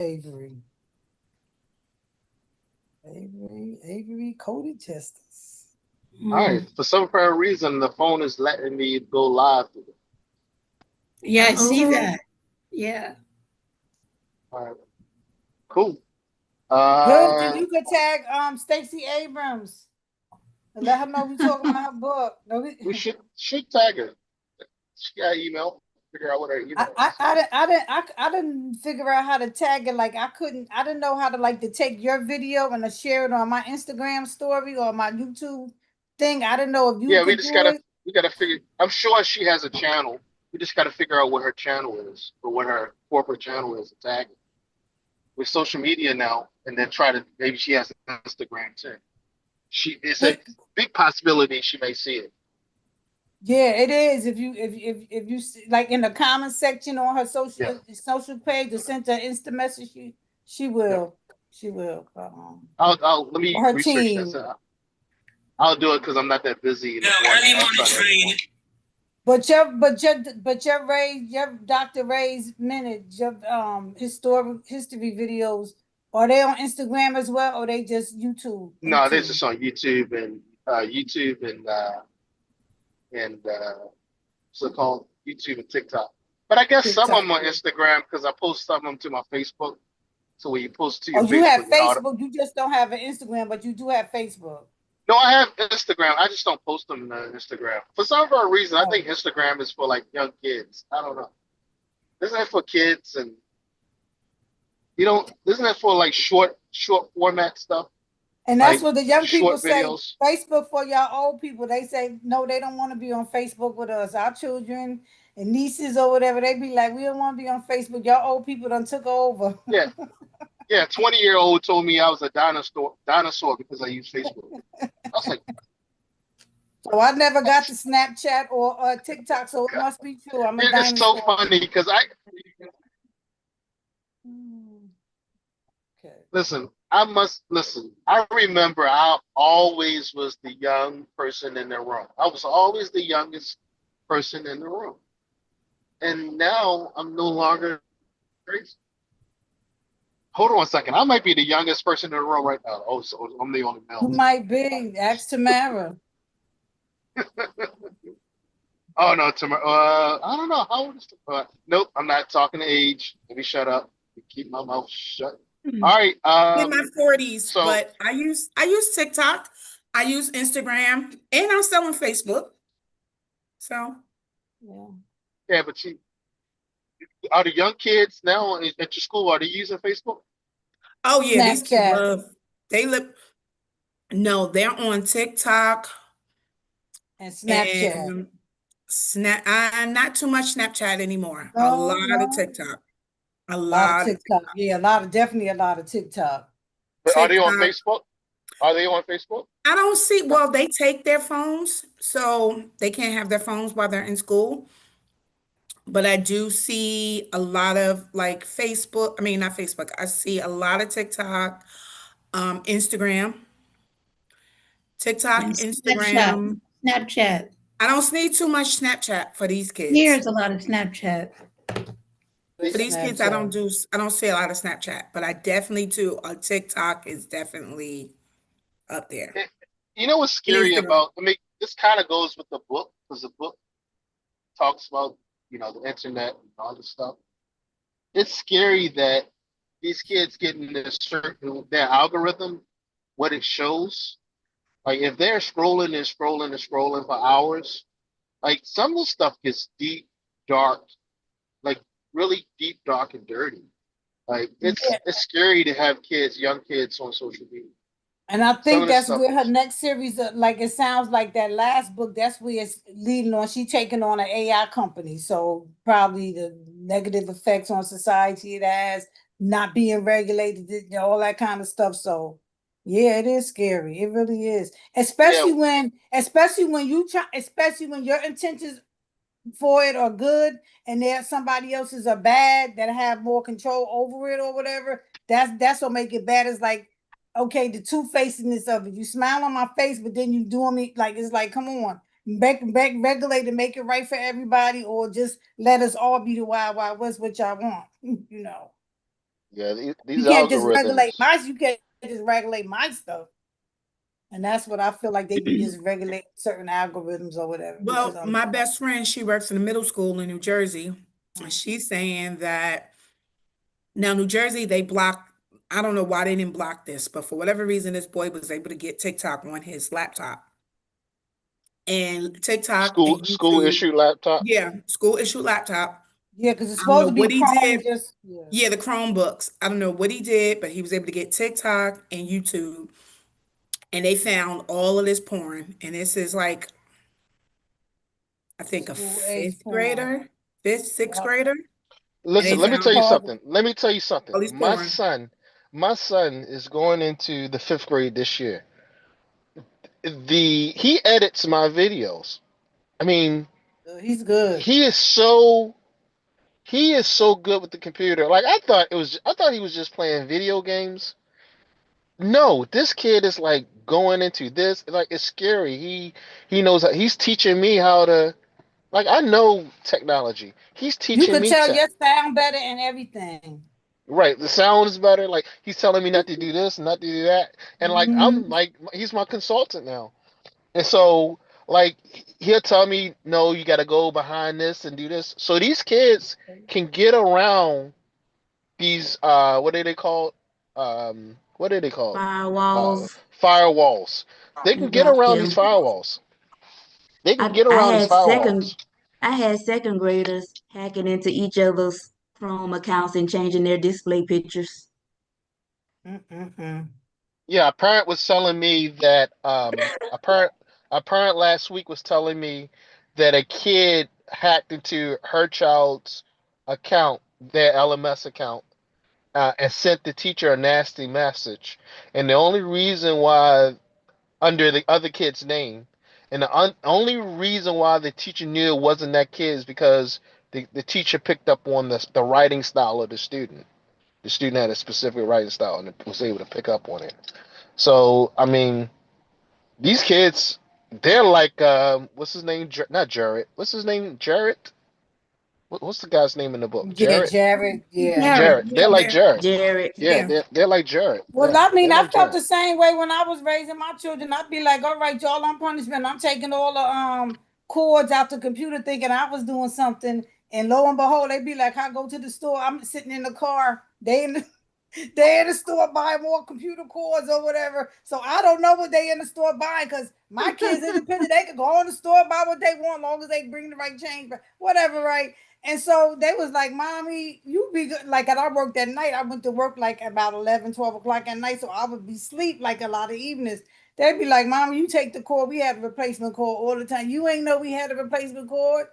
Avery. Avery Cody Justice. All right. For some apparent reason, the phone is letting me go live. Yeah, I see Uh-oh. that. Yeah. All right. Cool. Good. Then Uh, you could tag Stacey Abrams and let her know we talking about her book. No, we should tag her. She got email. Figure out what her I, email I, is. I, didn't- I didn't I didn't figure out how to tag it. Like I didn't know how to like to take your video and to share it on my Instagram story or my YouTube thing. I didn't know if you Yeah, could do it. we gotta figure. I'm sure she has a channel. We just gotta figure out what her channel is or what her corporate channel is to tag it. With social media now, and then try to maybe she has Instagram too. It's a It big possibility she may see it. Yeah, it is. If you like in the comment section on her Yeah, social page or send her Insta message, she yeah. will she will I'll let me or her research that. team. So I'll do it because I'm not that busy in No, the morning. early I'll morning try that in the training. morning. Your Dr. Ray's minute, your history videos, are they on Instagram as well, or they just YouTube? No, this is on YouTube and what's it called? YouTube and TikTok. But I guess some of TikTok. them on Instagram because I post some of them to my Facebook. So when you post to Oh, your you have Facebook, Facebook. You just don't have an Instagram, but you do have Facebook. no, I have Instagram. I just don't post them on Instagram. For some reason, I Oh. think Instagram is for like young kids. I don't know. Isn't it for kids and isn't it for like short format stuff? And that's Like what the young people short say. videos? Facebook for y'all old people. They say no, they don't want to be on Facebook with us. Our children and nieces or whatever, they be like, we don't want to be on Facebook. Y'all old people done took over. Yeah. Yeah, 20-year-old told me I was a dinosaur because I use Facebook. I was like, So I never got what? to Snapchat or TikTok, so it must be true. I'm a It is so dinosaur. funny because Hmm, okay. I must listen. I remember I always was the young person in the room. I was always the youngest person in the room. And now I'm no longer crazy. Hold on a second. I might be the youngest person in the room right now. Oh, so I'm the only You male. might be. Ask Tamara. Oh no, tomorrow. I don't know. How old is nope, I'm not talking age. Let me shut up. Keep my mouth shut. All right. In my 40s, So but I use TikTok, I use Instagram, and I'm still on Facebook. So Yeah. yeah, but are the young kids now at your school? Are they using Facebook? oh yeah, these kids Snapchat they live no, they're on TikTok and Snapchat. and not too much Snapchat anymore. A No, lot of no. TikTok. A A lot of lot of TikTok. Yeah, definitely a lot of TikTok. But are they on TikTok. Facebook? Are they on Facebook? I don't see, well, they take their phones, so they can't have their phones while they're in school. But I do see a lot of like Facebook, I mean, not Facebook, I see a lot of TikTok, Instagram, And TikTok, Snapchat. Instagram. Snapchat. I don't need too much Snapchat for these kids. Here's a lot of Snapchat. For This these kids, Snapchat. I don't see a lot of Snapchat, but I definitely do. TikTok is definitely up there. Eh, You know what's And scary Instagram. about? I mean, this kind of goes with the book because the book talks about the internet and all this stuff. It's scary that these kids get in this certain their algorithm, what it shows. Like if they're scrolling and scrolling and scrolling for hours, like some of the stuff gets deep, dark, like really deep, dark, and dirty. Like Yeah. it's scary to have young kids on social media. And I Some think of the that's stuff where her is next series, like it sounds like that last book, that's where it's leading on. She taking on an AI company. So probably the negative effects on society it has, not being regulated, all that kind of stuff. So yeah, it is scary. It really is. yeah, Especially when you try, especially when your intentions for it are good and there somebody else's are bad that have more control over it or whatever. That's what make it bad. It's like, okay, the two-facedness of it. You smile on my face, but then you doing me like it's like, come on, back regulate and make it right for everybody, or just let us all be the wild wild west, which I want, you know. Yeah, You these can't just regulate algorithms. my, you can't just regulate my stuff. And that's what I feel like they be just regulating certain algorithms or whatever, which is Well, my best friend, she works in a middle school in New Jersey, and she's saying that now New Jersey, they blocked, I don't know why they didn't block this, but for whatever reason, this boy was able to get TikTok on his laptop. And TikTok and School YouTube, issue laptop. yeah, school issue laptop. yeah, because it's I don't supposed know to be what he Chrome. did. Just yeah, Yeah, the Chromebooks. I don't know what he did, but he was able to get TikTok and YouTube, and they found all of this porn. And this is like, I think a school age fifth porn. grader, fifth, sixth Yep. grader, and they Listen, let me tell found you Cause something. Let me tell you something. all these porn. My son is going into the fifth grade this year. He edits my videos. I mean, he's good. he is so he is so good with the computer. Like I thought he was just playing video games. No, this kid is like going into this. Like it's scary. He knows he's teaching me how to. Like I know technology. He's You teaching could me tell tech. your sound better and everything. Right, the sound is better. Like he's telling me not to do this, not to do that, and like I'm Mhm. like he's my consultant now, and so like he'll tell me, no, you got to go behind this and do this. So these kids can get around these what are they called? What are they called? Firewalls. Firewalls. They can You get got around these them. firewalls. They can I get I around these had second firewalls. I had second graders hacking into each other's Chrome accounts and changing their display pictures. Mm-mm-mm. Yeah, a parent was telling me that a parent last week was telling me that a kid hacked into her child's account, their LMS account, and sent the teacher a nasty message. And the only reason why, under the other kid's name, and the only reason why the teacher knew it wasn't that kid is because the teacher picked up on the writing style of the student. The student had a specific writing style and was able to pick up on it. So I mean, these kids, they're like, what's his name? Not Jarrett. What's his name? Jarrett. What's the guy's name in the book? Yeah, Jarrett. Jared. Yeah. Jared. Jarrett. Yeah, They're like Jarrett. Jared. Yeah, yeah. they're like Jarrett. Well, Yeah, I mean, they're I like felt Jarrett. the same way when I was raising my children. I'd be like, all right, y'all on punishment. I'm taking all the cords out the computer thinking I was doing something. And lo and behold, they'd be like, I go to the store. I'm sitting in the car. They in the they in the store buying more computer cords or whatever. So I don't know what they in the store buying because my kids independent. They could go in the store buy what they want, as long as they bring the right change, but whatever, right? And so they was like, Mommy, you be good. Like, and I worked at night. I went to work like about 11, 12 o'clock at night. So I would be sleep like a lot of evenings. They'd be like, Mama, you take the cord. We had a replacement cord all the time. You ain't know we had a replacement cord.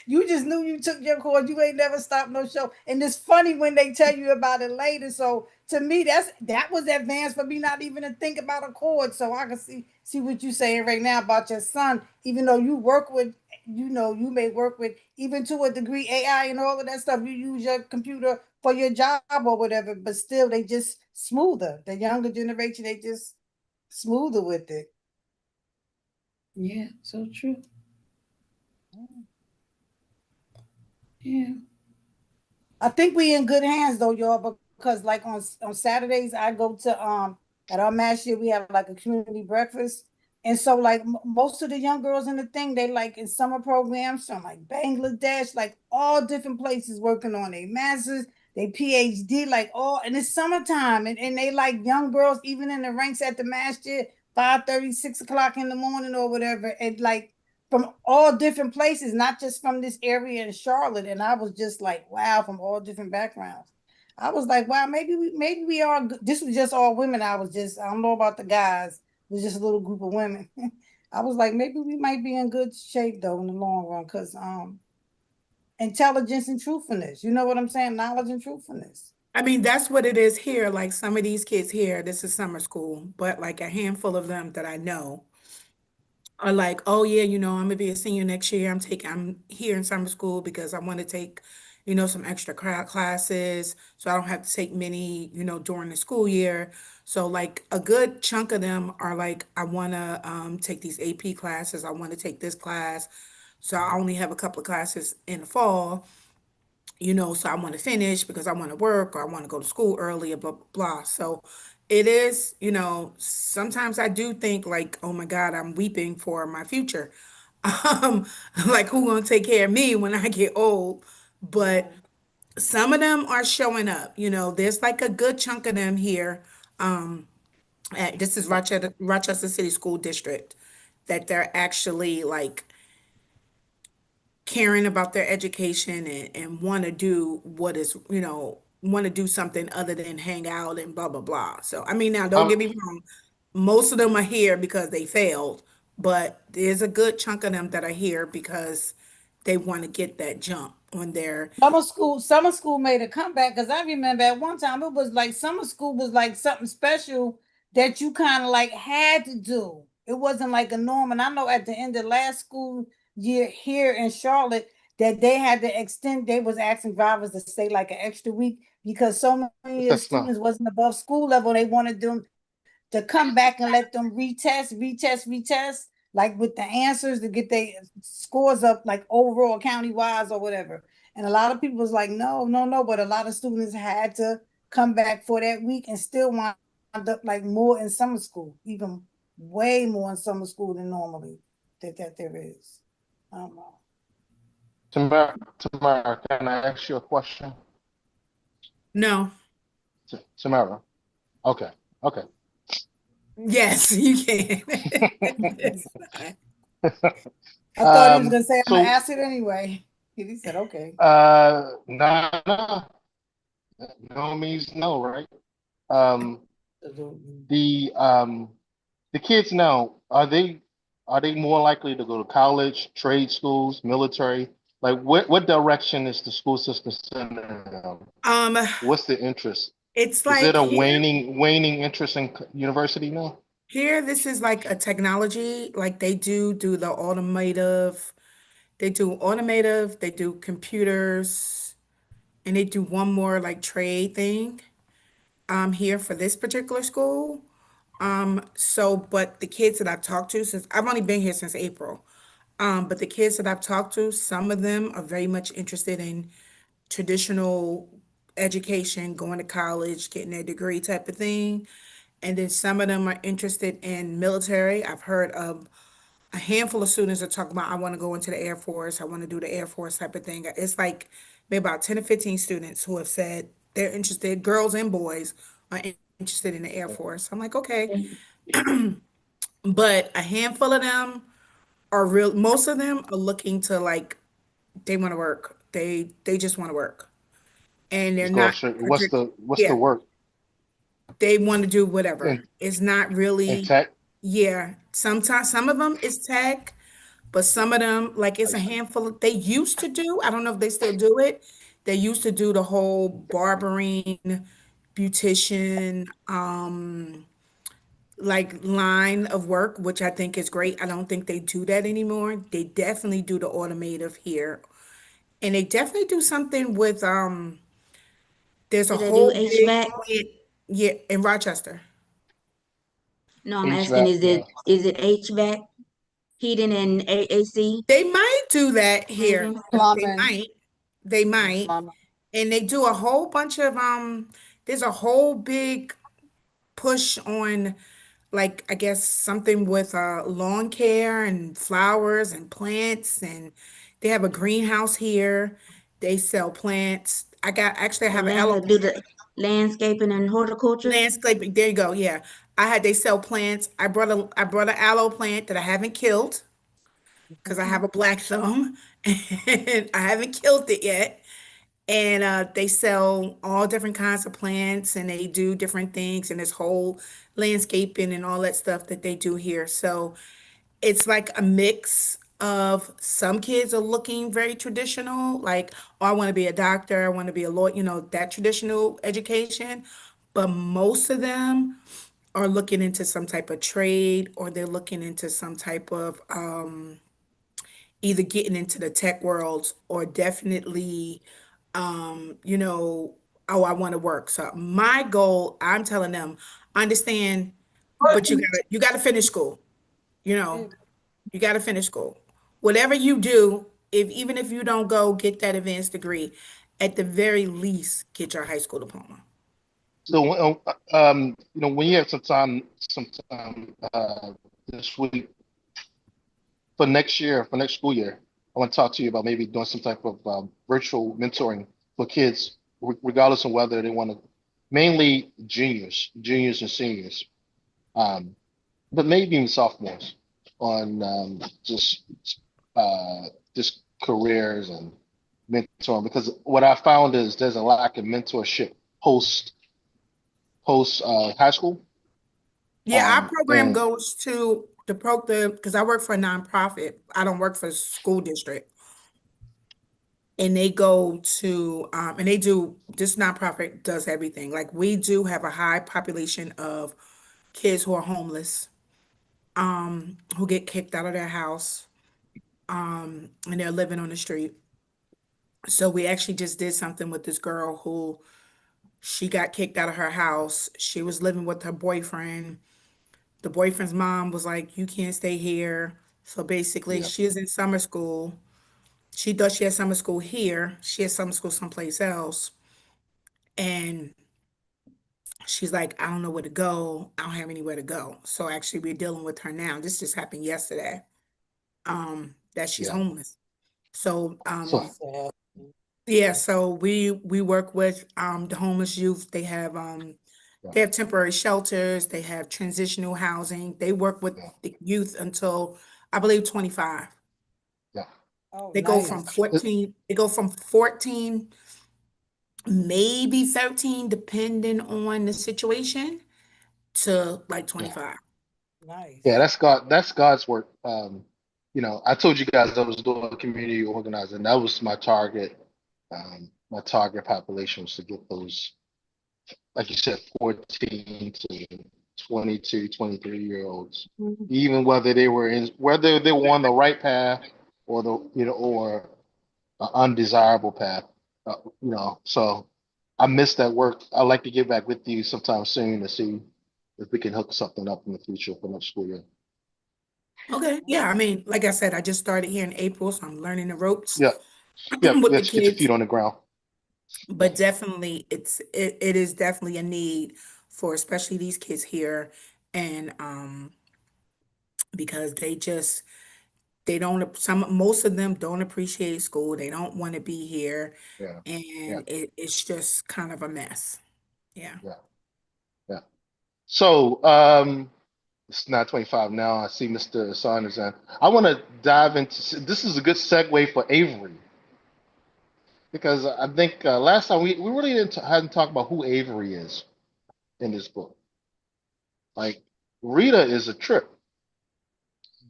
You just knew you took your cord. You ain't never stopped no show. And it's funny when they tell you about it later. So to me, that was advanced for me not even to think about a cord. So I can see what you're saying right now about your son. Even though you work with, you may work with even to a degree AI and all of that stuff. You use your computer for your job or whatever, but still they just smoother. The younger generation, they just smoother with it. Yeah, so true. Yeah. I think we in good hands though, y'all, because like on Saturdays I go to at our mass year we have like a community breakfast. And so like most of the young girls in the thing, they like in summer programs from like Bangladesh, like all different places working on their masters, they PhD, like all and it's summertime and they like young girls even in the ranks at the mass year, 5:30, 6 o'clock in the morning or whatever. And like from all different places, not just from this area in Charlotte. And I was just like, wow, from all different backgrounds. I was like, wow, maybe we are. This was just all women. I don't know about the guys. It was just a little group of women. I was like, maybe we might be in good shape though in the long run, because intelligence and truthfulness. You know what I'm saying? Knowledge and truthfulness. I mean, that's what it is here. Like some of these kids here, this is summer school, but like a handful of them that I know are like, oh yeah, I'm gonna be a senior next year. I'm here in summer school because I want to take, some extra classes, so I don't have to take many, during the school year. So like a good chunk of them are like, I want to take these AP classes. I want to take this class. So I only have a couple of classes in the fall. so I want to finish because I want to work or I want to go to school early, blah, blah, blah. So it is, sometimes I do think like, oh my God, I'm weeping for my future. Um, like who gonna take care of me when I get old? But Right. some of them are showing up. There's like a good chunk of them here. This is Rochester City School District that they're actually like caring about their education and want to do want to do something other than hang out and blah blah blah. So I mean, now don't Um, get me wrong, most of them are here because they failed, but there's a good chunk of them that are here because they want to get that jump on their. Summer school made a comeback because I remember at one time it was like summer school was like something special that you kind of like had to do. It wasn't like a norm. And I know at the end of last school year here in Charlotte that they had to extend, they was asking drivers to stay like an extra week because so many what's of the that smell? students wasn't above school level. They wanted them to come back and let them retest, like with the answers to get their scores up, like overall county wise or whatever. And a lot of people was like, no, no, no. But a lot of students had to come back for that week and still wind up like more in summer school, even way more in summer school than normally that there is. I don't know. Tamara, can I ask you a question? No. Tamara. Okay. Okay. Yes, you can. It's fine. I thought he was gonna say I'm gonna So ask it anyway. He said, okay. nah, nah, no means no, right? Um, Absolutely. the kids now, are they more likely to go to college, trade schools, military? Like what direction is the school system sending them? Um, What's the interest? it's Is it like a here. waning interest in university now? Here, this is like a technology, like they do the automotive, they do computers, and they do one more like trade thing here for this particular school. But the kids that I've talked to since I've only been here since April, but the kids that I've talked to, some of them are very much interested in traditional education, going to college, getting their degree type of thing. And then some of them are interested in military. I've heard of a handful of students are talking about, I want to go into the Air Force, I want to do the Air Force type of thing. It's like maybe about 10 or 15 students who have said they're interested, girls and boys are interested in the Air Force. I'm like, okay. But a handful of them are real, most of them are looking to like, they want to work. They just want to work. And they're Just go not straight. What's the yeah, work they want to do whatever. in It's not in really, tech? yeah. Sometimes some of them is tech, but some of them, like I it's a see. handful they used to do, I don't know if they still do it. They used to do the whole barbering, beautician, like line of work, which I think is great. I don't think they do that anymore. They definitely do the automotive here. And they definitely do something with there's a Do they do whole big HVAC? plant, yeah, in Rochester. No, I'm asking, HVAC. Yeah, is it HVAC, heating and AC? They might do that here. Mm-hmm. They Plumbing, might. They might. plumbing. And they do a whole bunch of there's a whole big push on like I guess something with lawn care and flowers and plants, and they have a greenhouse here. They sell plants. I Or have an aloe do the landscaping and horticulture? landscaping. There you go. Yeah. They sell plants. I brought an aloe plant that I haven't killed because I have a black thumb and I haven't killed it yet. And they sell all different kinds of plants and they do different things and this whole landscaping and all that stuff that they do here. So it's like a mix of some kids are looking very traditional, like, oh, I want to be a doctor, I want to be a lawyer, that traditional education. But most of them are looking into some type of trade or they're looking into some type of either getting into the tech world or definitely you know, oh, I want to work. So my goal, I'm telling them, understand, but you gotta finish school. You know, you gotta finish school. Whatever you do, if even if you don't go get that advanced degree, at the very least, get your high school diploma. So, when you have sometime this week for next school year, I want to talk to you about maybe doing some type of virtual mentoring for kids, regardless of whether they want to, mainly juniors and seniors, um, but maybe even sophomores on uh, just careers and mentoring. Because what I found is there's a lack of mentorship post high school. Yeah, our program And goes to the because I work for a nonprofit. I don't work for a school district. And they go to and they do this nonprofit does everything. Like we do have a high population of kids who are homeless, who get kicked out of their house, and they're living on the street. So we actually just did something with this girl who she got kicked out of her house. She was living with her boyfriend. The boyfriend's mom was like, "You can't stay here." So basically, yeah, she is in summer school. She thought she had summer school here. She had summer school someplace else. And she's like, I don't know where to go. I don't have anywhere to go. So actually, we're dealing with her now. This just happened yesterday, that she's yeah. homeless. So So That's sad. yeah, so we work with the homeless youth. yeah, They have temporary shelters, they have transitional housing. They work with yeah, the youth until I believe 25. yeah. Oh, They go from nice. 14, they go from 14, maybe 13, depending on the situation, to like Yeah. 25. Yeah, Nice. that's God. That's God's work. I told you guys I was doing community organizing. That was my target. My target population was to get those, like you said, 14 to 22, 23-year olds, Mhm. even whether they were on the right path or or an undesirable path. So I missed that work. I'd like to get back with you sometime soon to see if we can hook something up in the future for next school year. Okay, yeah, I mean, like I said, I just started here in April, so I'm learning the ropes Yeah, yeah, with you the have to get your kids. feet on the ground. Yeah, But definitely it is definitely a need for especially these kids here. And because they don't some most of them don't appreciate school. They don't want to be here. yeah, yeah, And it's just kind of a mess. Yeah. yeah, yeah. So, it's 9:25 now. I see Mr. Hassan is in. I want to dive into this is a good segue for Avery because I think last time we really hadn't talked about who Avery is in this book. Like Rita is a trip.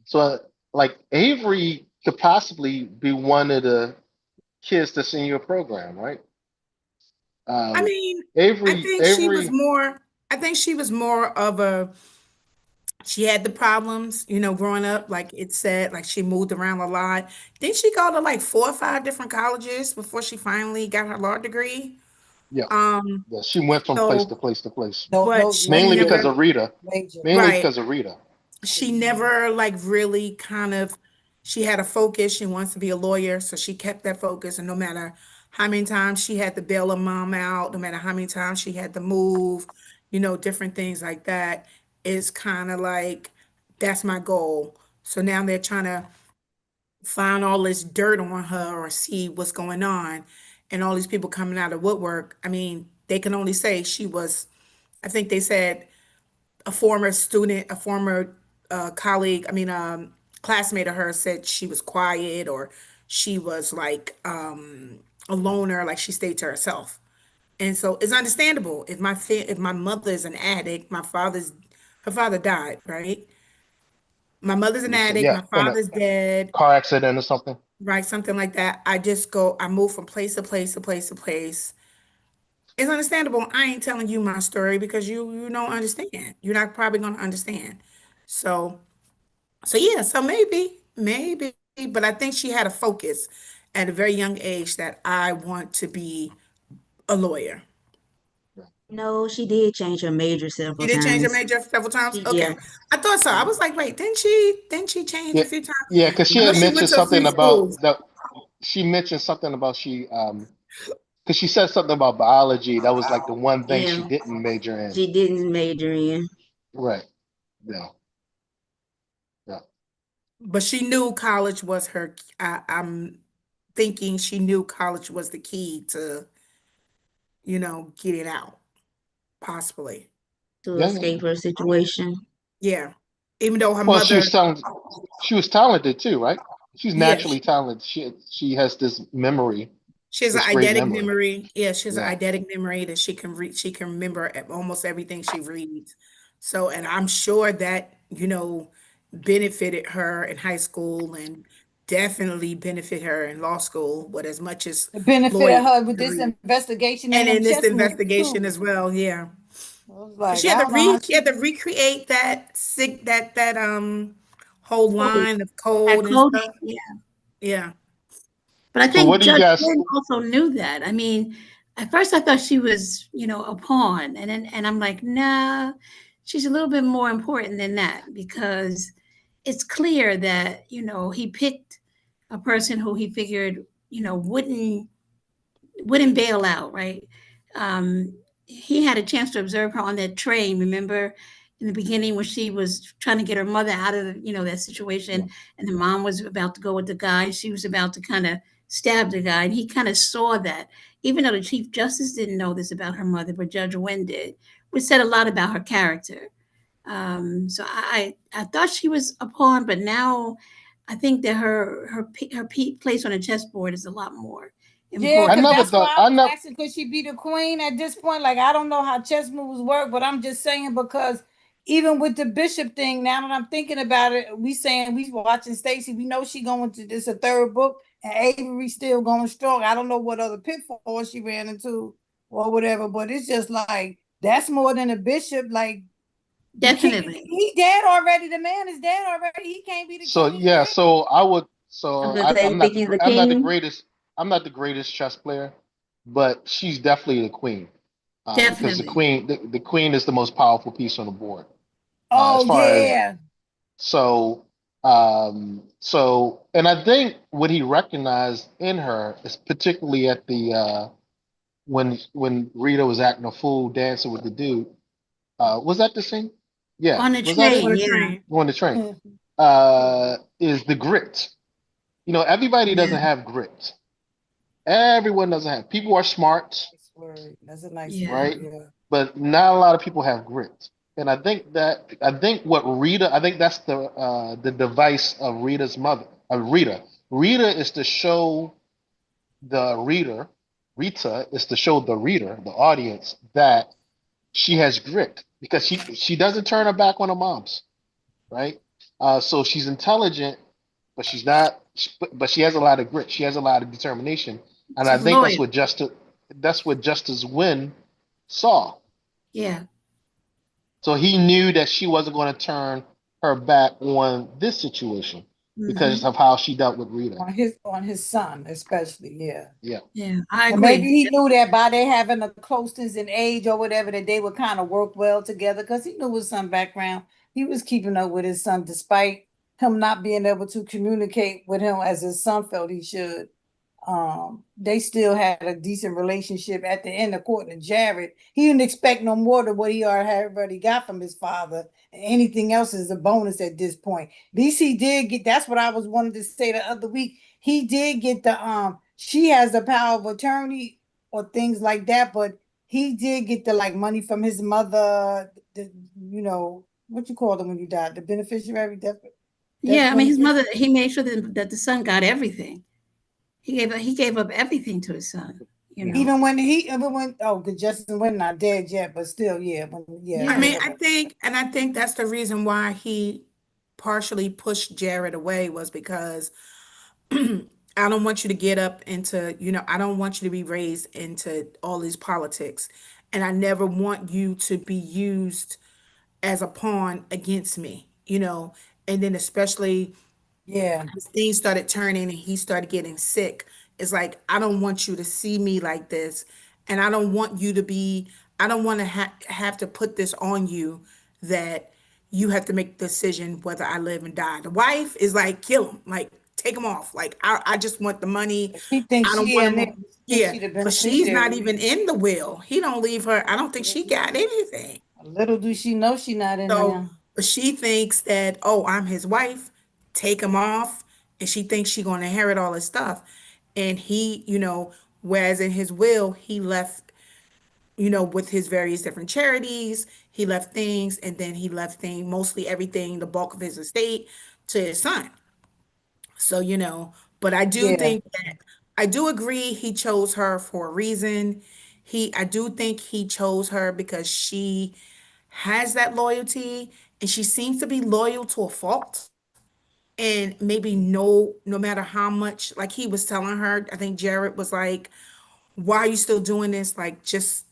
So like Avery could possibly be one of the kids that's in your program, right? I Um, mean, I Avery, think she was Avery, more I think she was more of a she had the problems, growing up, like it said, like she moved around a lot. Didn't she go to like 4 or 5 different colleges before she finally got her law degree? yeah, Um, yeah. She went from place to so, place to place, but Those she mainly because major, never, of Rita. major. Mainly right, because of Rita. she Mhm. never like really kind of, she had a focus. She wants to be a lawyer, so she kept that focus. And no matter how many times she had to bail her mom out, no matter how many times she had to move, different things like that, it's kind of like, that's my goal. So now they're trying to find all this dirt on her or see what's going on. And all these people coming out of woodwork. I mean, they can only say she was, I think they said a former student, a former colleague, classmate of hers said she was quiet or she was like a loner, like she stayed to herself. And so it's understandable. If my mother is an addict, her father died, right? My mother's an addict, Yeah, my in a father's dead, car accident or something. right? Something like that. I move from place to place to place to place. It's understandable. I ain't telling you my story because you don't understand. You're not probably gonna understand. So yeah, so maybe, but I think she had a focus at a very young age that I want to be a lawyer. Yeah, No, she did change her major She several did change her times. major several times. Yeah, Okay, I thought so. I was like, wait, didn't she change yeah, a few times? yeah. Because she I know had she went mentioned to a something few about schools. that. She mentioned something about she because she said something about biology. That was like the one thing she Yeah, didn't major in. she didn't major in. Right. Yeah. Yeah. But she knew college was her. I'm thinking she knew college was the key to, getting out, possibly. To Yeah. Yeah. escape her situation. Yeah. Even though her Well, she mother, was telling. She was talented too, right? She's yes, naturally talented. She has this memory, she has an this great eidetic memory. memory. Yeah, she has an Yeah. eidetic memory that she can read. She can remember almost everything she reads. So, and I'm sure that, benefited her in high school and definitely benefit her in law school, but as much as The benefit of lawyers her with can this read. investigation And and them in this chess moves investigation too. as well, yeah. I was 'Cause like, she I had to don't know how she had she. to recreate that whole Code. line of That code and code. stuff. Yeah. Yeah. But I So what think do you Judge guys? Lynn also knew that. I mean, at first I thought she was, a pawn, and I'm like, nah, she's a little bit more important than that because it's clear that, he picked a person who he figured, wouldn't bail out, right? He had a chance to observe her on that train. Remember in the beginning when she was trying to get her mother out of, that Yeah. situation, and the mom was about to go with the guy. She was about to kind of stab the guy, and he kind of saw that. Even though the chief justice didn't know this about her mother, but Judge Wynn did, which said a lot about her character. So I thought she was a pawn, but now I think that her place on the chessboard is a lot more Yeah, I because important. never that's thought. why I I was never. asking, could she be the queen at this point? Like, I don't know how chess moves work, but I'm just saying because even with the bishop thing, now that I'm thinking about it, we saying we watching Stacey, we know she going to this a third book, and Avery still going strong. I don't know what other pitfalls she ran into or whatever, but it's just like that's more than a bishop. Like the king, Definitely. he dead already. The man is dead already. He can't be the So king yeah. again. So I would. I'm So gonna say, I'm you not think the. he's the I'm not the king? greatest. I'm not the greatest chess player, but she's definitely the queen. Because Definitely. the queen is the most powerful piece on the board. As Oh far as yeah, so, and I think what he recognized in her is particularly at the when Rita was acting a fool dancing with the dude. Was that the scene? Yeah, On the was that On it? train, the yeah. train. On the train. mm, Is the grit. Everybody Yeah. doesn't have grit. Everyone doesn't have. People are smart, nice word. That's a nice Yeah. word. right? Yeah. But not a lot of people have grit. And I think what Rita, I think that's the device of Rita's mother, of Rita. Rita is to show the reader, Rita is to show the reader, the audience, that she has grit because she doesn't turn her back on her moms, right? So she's intelligent, but she's not. But she has a lot of grit. She has a lot of determination, and I She's think loyal. that's what Justice Wynn saw. Yeah. So he knew that she wasn't going to turn her back on this situation because Hmm. of how she dealt with Rita. On his son, especially, yeah. Yeah. Yeah. I And maybe agree. he knew that by they having a closeness in age or whatever, that they would kind of work well together because he knew his son background. He was keeping up with his son despite him not being able to communicate with him as his son felt he should. They still had a decent relationship at the end, according to Jared. He didn't expect no more than what he already got from his father. Anything else is a bonus at this point. At least he did get, that's what I was wanting to say the other week. He did get she has the power of attorney or things like that, but he did get the like money from his mother, what you call them when you died, the beneficiary, death Yeah. I mean, his mother, beneficiary. he made sure that the son got everything. He gave up everything to his son, you Hmm. know. Even when because Justin went not dead yet, but still, yeah, I Yeah. mean, whatever. I think that's the reason why he partially pushed Jared away was because I don't want you to get up into, I don't want you to be raised into all these politics. And I never want you to be used as a pawn against me. And then especially Yeah, as things started turning and he started getting sick, it's like, I don't want you to see me like this. And I don't want you to be, I don't want to have to put this on you that you have to make the decision whether I live and die. The wife is like, kill him, like, take them off. Like, I just want the money. She thinks I don't she want in them there. on. She thinks Yeah, she the but she's not beneficiary. even in the will. He don't leave her. I don't think she got anything. Little do she know she not in So, there. but she thinks that, oh, I'm his wife, take him off, and she thinks she's gonna inherit all his stuff. And he, whereas in his will, he left, with his various different charities, he left things, and then he left mostly everything, the bulk of his estate, to his son. So, but Yeah, I do agree he chose her for a reason. I do think he chose her because she has that loyalty and she seems to be loyal to a fault. And maybe no matter how much, like he was telling her, I think Jared was like, why are you still doing this? Like, just,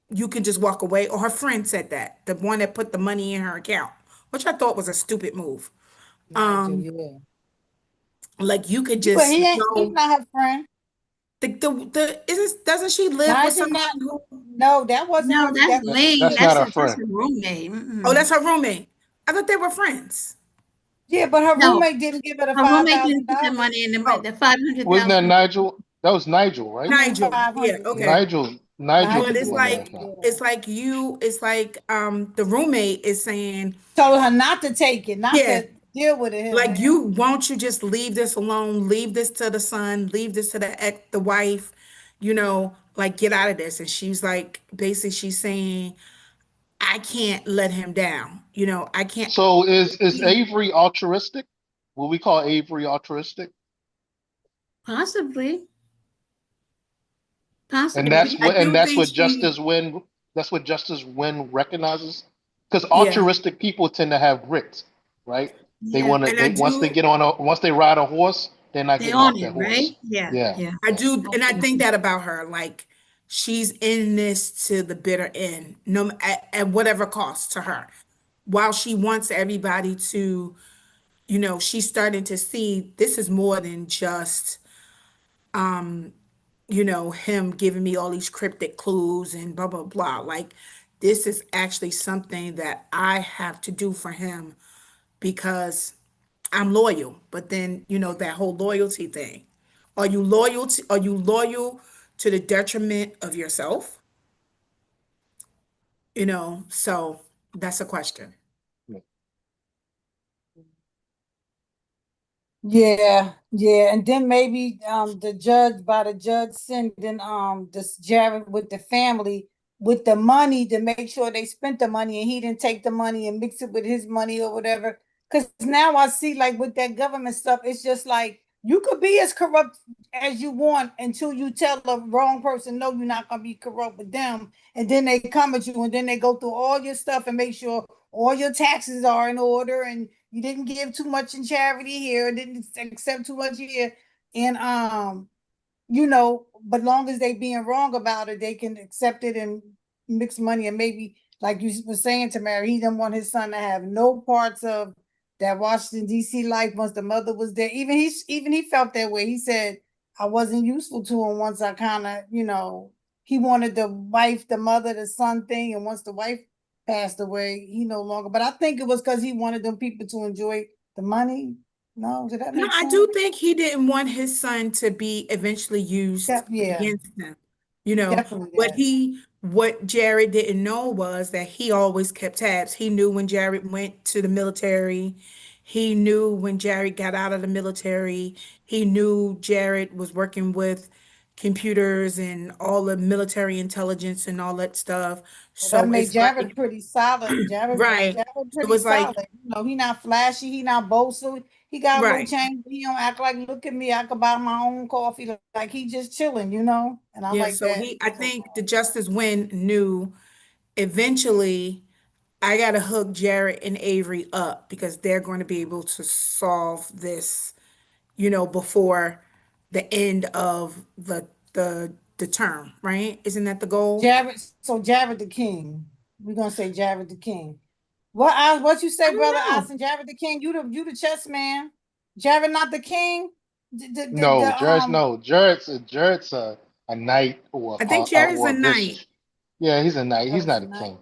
you can just walk away. Or her friend said that, the one that put the money in her account, which I thought was a stupid move. Nigel, Um, yeah. like you could But just he's go. not her friend. The isn't doesn't she live with Nigel someone not, who? no, that wasn't No, her, that's that was his Lane. That's not sister. her That's friend. a roommate. Oh, Mm-mm. that's her roommate. I thought they were friends. Yeah, but her No, roommate didn't give her the her five roommate didn't thousand put the dollars. money in Oh, the five hundred Wasn't that thousand. Nigel? That was Nigel, right? Nigel. Yeah, 500, yeah. okay. Nigel But Nigel put the it's didn't money in give her it, like account. yeah. it's like the roommate is saying, Told her not to take it, not yeah, to deal with it. like won't you just leave this alone, leave this to the son, leave this to the wife, like get out of this. And she's like, basically she's saying, I can't let him down. I can't. So is Avery altruistic? Will we call Avery altruistic? Possibly, And Yeah, that's possibly. I what and do that's think what she, Justice Wynn recognizes. Because yeah, altruistic people tend to have grit, right? They Yeah, want to and I they do. once they ride a horse, they're not they getting own off it, that right? horse. Yeah, Yeah, yeah. I yeah. do, and I think Absolutely. that about her. Like she's in this to the bitter end, no at whatever cost to her. While she wants everybody to, she's starting to see this is more than just, him giving me all these cryptic clues and blah blah blah. Like this is actually something that I have to do for him because I'm loyal. But then, that whole loyalty thing. Are you loyal to the detriment of yourself? So that's a question. Yeah. Yeah, yeah, and then maybe the judge sending this Jared with the family with the money to make sure they spent the money and he didn't take the money and mix it with his money or whatever. Because now I see like with that government stuff, it's just like you could be as corrupt as you want until you tell the wrong person no, you're not gonna be corrupt with them, and then they come at you and then they go through all your stuff and make sure all your taxes are in order and you didn't give too much in charity here, didn't accept too much here, and but long as they being wrong about it, they can accept it and mix money and maybe like you were saying to Mary, he didn't want his son to have no parts of that Washington D.C. life once the mother was there. Even he felt that way. He said I wasn't useful to him once I kind of he wanted the wife, the mother, the son thing, and once the wife passed away, he no longer. But I think it was because he wanted them people to enjoy the money. No, did that No, make I sense? do think he didn't want his son to be eventually used Yeah, against him. You know, definitely what that. Jared didn't know was that he always kept tabs. He knew when Jared went to the military. He knew when Jared got out of the military. He knew Jared was working with computers and all the military intelligence and all that stuff. Well, that So made it's Jared like, pretty solid. right. Jared So pretty it's like, solid. He not flashy. He not boastful. He got a little right. change. He don't act like, look at me. I could buy my own coffee. Like he just chilling. And I Yeah, like so that. I think the Justice Wynn knew eventually I got to hook Jared and Avery up because they're going to be able to solve this, before the end of the term, right? Isn't that the goal? Jared the King. We're gonna say Jared the King. What you I say, don't brother know. Austin? Jared the King. You the chess man. Jared not the king. No, Jared's a knight I think Jared's or a a knight. bishop. Yeah, he's a knight. He's Jared's not a not. king.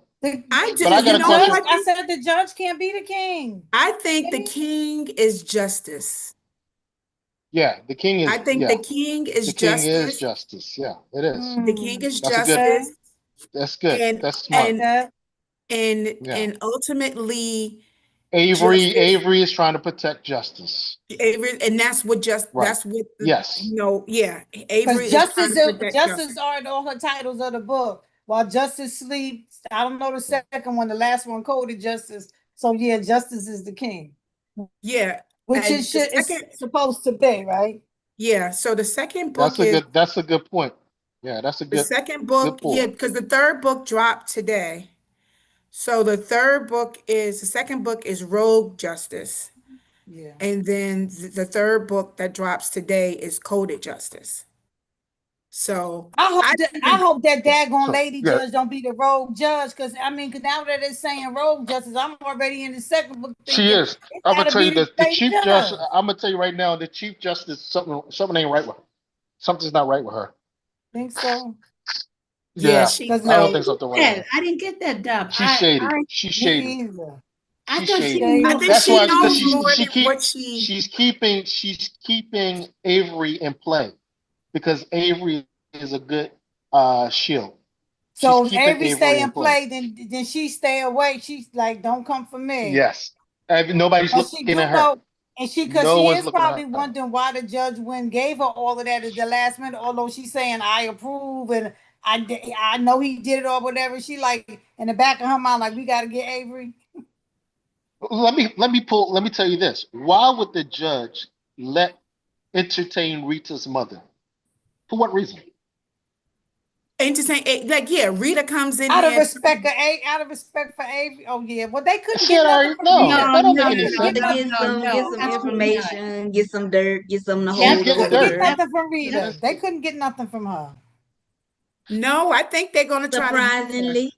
I do, But I got a what Judge. question. I I think? said the judge can't be the king. I think Can the he? king is justice. Yeah, the king I is, think yeah, the king is the king is justice. justice. Yeah, it is. The king is That's a good, Okay. justice, that's good. and That's smart. and Okay. Yeah. and ultimately justice. Avery is trying to protect justice. Avery, and Right. that's what Yes. yeah, Because Avery is trying to protect Justice justice. are all her titles of the book. While Justice sleeps, I don't know the second one, the last one coded Justice. So yeah, Justice is the king, Yeah, which and it should it's supposed to be, right? so That's a good point. Yeah, that's a the good second good book, yeah, pull. because the third book dropped today. So the second book is Rogue Justice. Yeah. And then the third book that drops today is Coded Justice. So I I think hope that Yeah. daggone So lady yeah, judge don't be the rogue judge. Cause I mean, cause now that they're saying rogue justice, I'm already in the second book she thinking is. it I'm gonna gotta tell be you the this. The same chief justice. judge. I'm gonna tell you right now. The chief justice, something ain't right with her. Something's not right with her. Think so? yeah, Yeah, she Cause I don't no, think something right with Yeah, her. I didn't get that, Dub. She's shady. I She's shady. me either. I She's thought she shady. didn't I know think who That's she why, she because knows was. more than what she she's keeping Avery in play because Avery is a good shield. She's So if keeping Avery Avery stay in in play. play, then she stay away. She's like, don't come for me. Yes. Nobody's But she looking do at her. know, and cause No she one's is looking at probably her. wondering why the judge when gave her all of that at the last minute, although she's saying I approve and I know he did it or whatever. She like in the back of her mind, like we gotta get Avery. Let me tell you this. Why would the judge let entertain Rita's mother? For what reason? entertain. Like, yeah, Rita comes in Out of here. respect of out of respect for Avery. Oh yeah. Well, they couldn't She get had nothing already from no, Rita. No, that don't no, make They any no, couldn't get To sense. nothing. no, get no, some absolutely not. information, get some dirt, get something to She didn't hold get the Couldn't over get dirt. her. nothing from Yep. Rita. They couldn't get nothing from her. No, I think they're gonna try to use her. Surprisingly,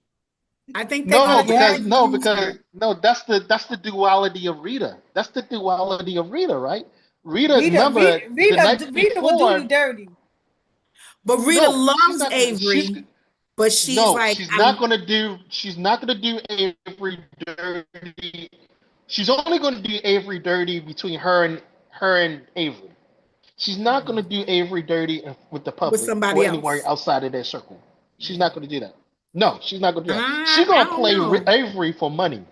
I think they're No, gonna Yeah. try because to no, use because her. no, that's the duality of Rita. That's the duality of Rita, right? Rita, Rita, remember Rita, the night Rita, Rita will do you before, dirty. But Rita no, she's loves not she's Avery, but she's no, like, I'm she's not gonna do Avery dirty. She's only gonna do Avery dirty between her and Avery. She's not gonna do Avery dirty with the with public somebody or anywhere else. outside of their circle. She's Yeah. not gonna do that. No, she's not gonna do that. She's I gonna don't play know. Avery for money.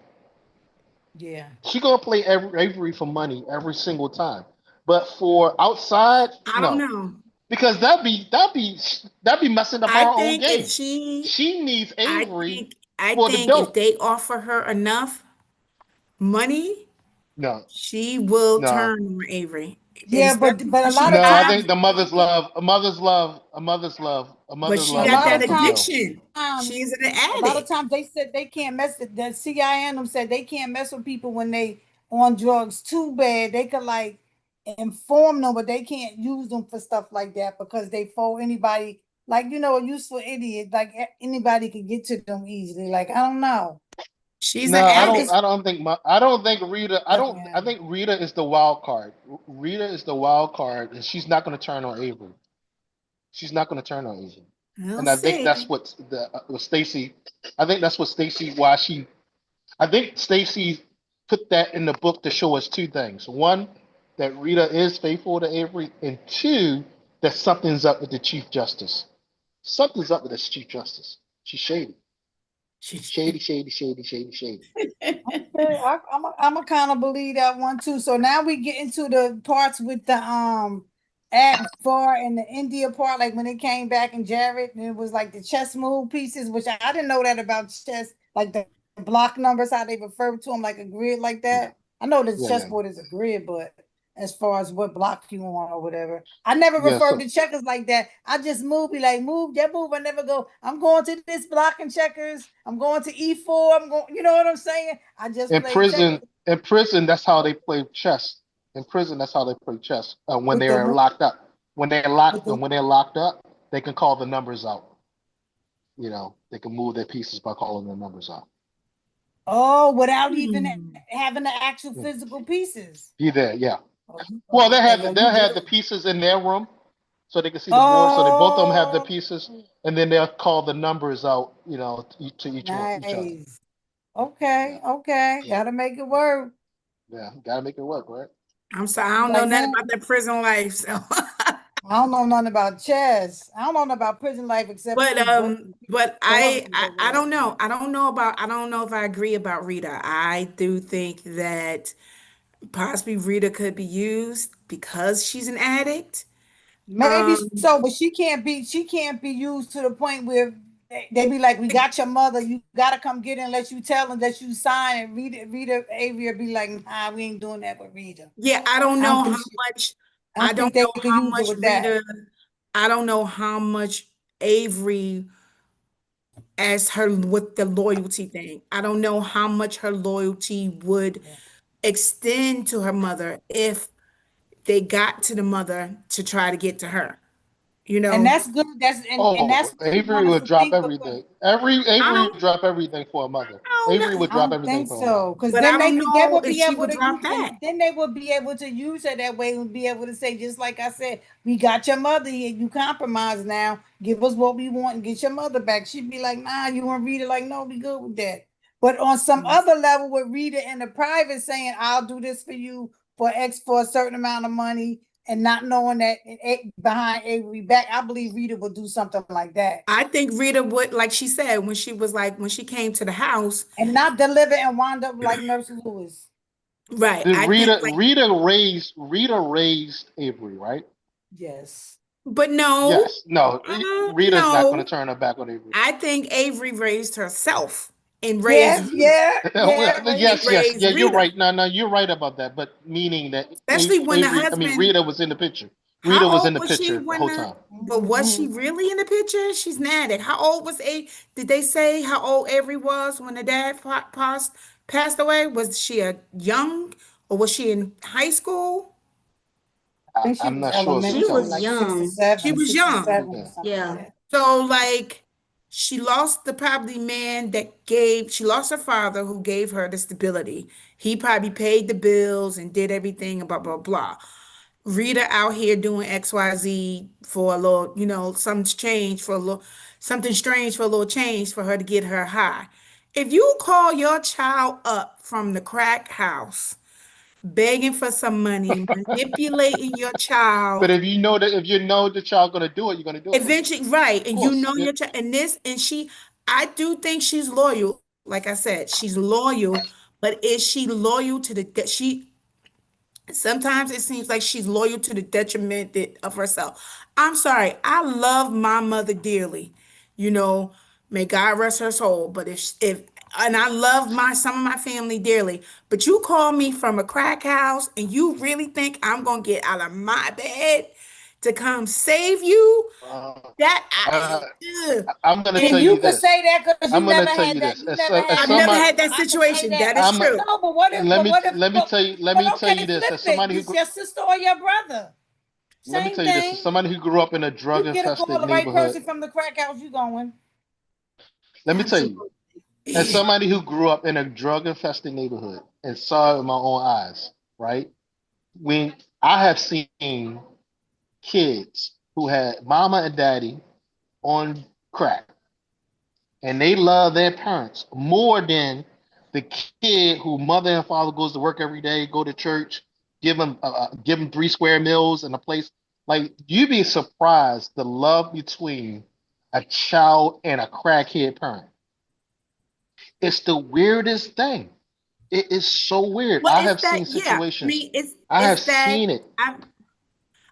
Yeah. She gonna play Avery for money every single time. But for outside, I don't no, know. because that'd be messing up I her whole think if game. she, She needs Avery I for the think if dope. they offer her enough money, No, she will no, turn on Avery, and Yeah, especially but a since she lot of no. I has, think times the mother's love, a mother's love, a mother's love, a but mother's she a love got lot that without of the pill. addiction. times She's an a lot of addict. times they said they can't mess with the CIA and them said they can't mess with people when they on drugs too bad. They could like inform them, but they can't use them for stuff like that because they fool anybody like a useful idiot, like anybody could get to them easily. Like I don't know. She's an No, I addict. just I don't think Rita. I yeah. think Rita is the wild card. Rita is the wild card, and she's not going to turn on Avery. She's not going to turn on Avery. We'll And I think see. that's what the what Stacy. I think that's what Stacy. Why she. I think Stacy put that in the book to show us two things. One, that Rita is faithful to Avery, and two, that something's up with the Chief Justice. Something's up with this Chief Justice. She's shady. Shady, shady, shady, shady, shady. Okay, I'm a kind of believe that one too. So now we get into the parts with the Akbar and the India part, like when it came back in Jared, and it was like the chess move pieces, which I didn't know that about chess, like the block numbers, how they refer to them like a grid like Yeah, that. I know the yeah, yeah. chessboard is a grid, but as far as what block you want or whatever, I never Yeah, referred so to checkers like that. I just move, be like, move that move. I never go, I'm going to this block and checkers. I'm going to E4. I'm going, you know what I'm saying? I just play checkers in prison, that's how they play chess. In prison, that's how they play chess. When with they the are move. locked up, With the when they're locked up, they can call the numbers out. You know, they can move their pieces by calling the numbers out. oh, without even Hmm. having the actual Mm. physical pieces. Be there, yeah. Well, Oh, okay, yo, you they'll did. have the pieces in their room, so they can see the board. So they both of them have the Oh, pieces, and then they'll call the numbers out. You know, to each other. nice. Okay, Yeah, okay, yeah, gotta make it work. yeah. Got to make it work, right? I'm sorry, I You don't know like nothing that? about that prison life. So, I don't know nothing about chess. I don't know nothing about prison life except but through books, I, stories I or I whatever. don't know. I don't know if I agree about Rita. I do think that possibly Rita could be used because she's an addict. Maybe Um, so, but she can't be used to the point where they be like, "We got your mother. You gotta come get her unless you tell them that you sign." And Rita Avery will be like, "Nah, we ain't doing that with Rita." yeah, I don't I don't know think how she. much. I I don't don't think they know could how use her much with that. Rita. I don't know how much Avery as her with the loyalty thing. I don't know how much her loyalty would extend to her mother if they got to the mother to try to get to her. You And know, that's good. And Oh, that's what you Avery want us would to drop think because everything. I Avery would don't, drop everything for a mother. I Avery don't know, would I drop don't everything think for a mother. so. Because but I then don't they know would if be she able would to drop use that. then they would be able to use her that way and be able to say, just like I said, we got your mother here. You compromise now. Give us what we want and get your mother back. She'd be like, nah, you want Rita? Like, no, we good with that. But on some other level with Rita in the private saying, I'll do this for you for X for a certain amount of money and not knowing that behind Avery back, I believe Rita would do something like that. I think Rita would, like she said, when she was like, when she came to the house, And not deliver and wind up like Nurse Lewis. right? Did I think like, Rita raised Avery, right? Yes. but no, Yes. No, Rita's not going no. to turn her back on Avery. I think Avery raised herself and raised Yes, Rita yeah, yeah, and Yes, yes, raised yeah, you're Rita, right. No, no, you're right about that. But meaning that especially when the Avery, I mean, husband. Rita was in the picture. Rita How was old in the was she picture the when whole the? time. But was she Mhm. really in the picture? She's an addict. How old was A? Did they say how old Avery was when the dad passed away? Was she a young or was she in high school? I think she I'm was not sure if they She tell elementary, was you. like young. She was six or young. seven or Yeah. something like Yeah. that. So like she lost the probably man that gave she lost her father who gave her the stability. He probably paid the bills and did everything and blah blah blah. Rita out here doing XYZ for a little, something's changed for a little something strange for a little change for her to get her high. If you call your child up from the crack house begging for some money, manipulating your But child. if you know the child gonna do it, you're gonna do it. Eventually, right. Of And you course. know your child and this and she I do think she's loyal. Like I said, she's loyal, but is she loyal to the that she sometimes it seems like she's loyal to the detriment of herself. I'm sorry. I love my mother dearly. You know, may God rest her soul, but if and I love my some of my family dearly, but you call me from a crack house and you really think I'm going to get out of my bed to come save you? Uh, That uh, ugh. I'm gonna And tell And you you could this. say that because you I'm gonna never tell had you that. this. You never As I've had never that. somebody, had that I could say situation. that. That is I'm. true. No, but what if? Let But me what if? let me But, tell you. Let but me tell okay, you this. flip As it. somebody It's your sister or your brother. let me Same tell you this. As thing. somebody who grew up in a drug You get a call, infested the right neighborhood. person from the crack house, you going. Let me tell you. Absolutely. As somebody who grew up in a drug infested neighborhood and saw it with my own eyes, right? When I have seen kids who had mama and daddy on crack and they love their parents more than the kid who mother and father goes to work every day, go to church, give them three square meals and a place. Like you'd be surprised the love between a child and a crackhead parent. It's the weirdest thing. It is so weird. Well, I it's have that, seen yeah. I situations. mean, it's I have it's that seen it.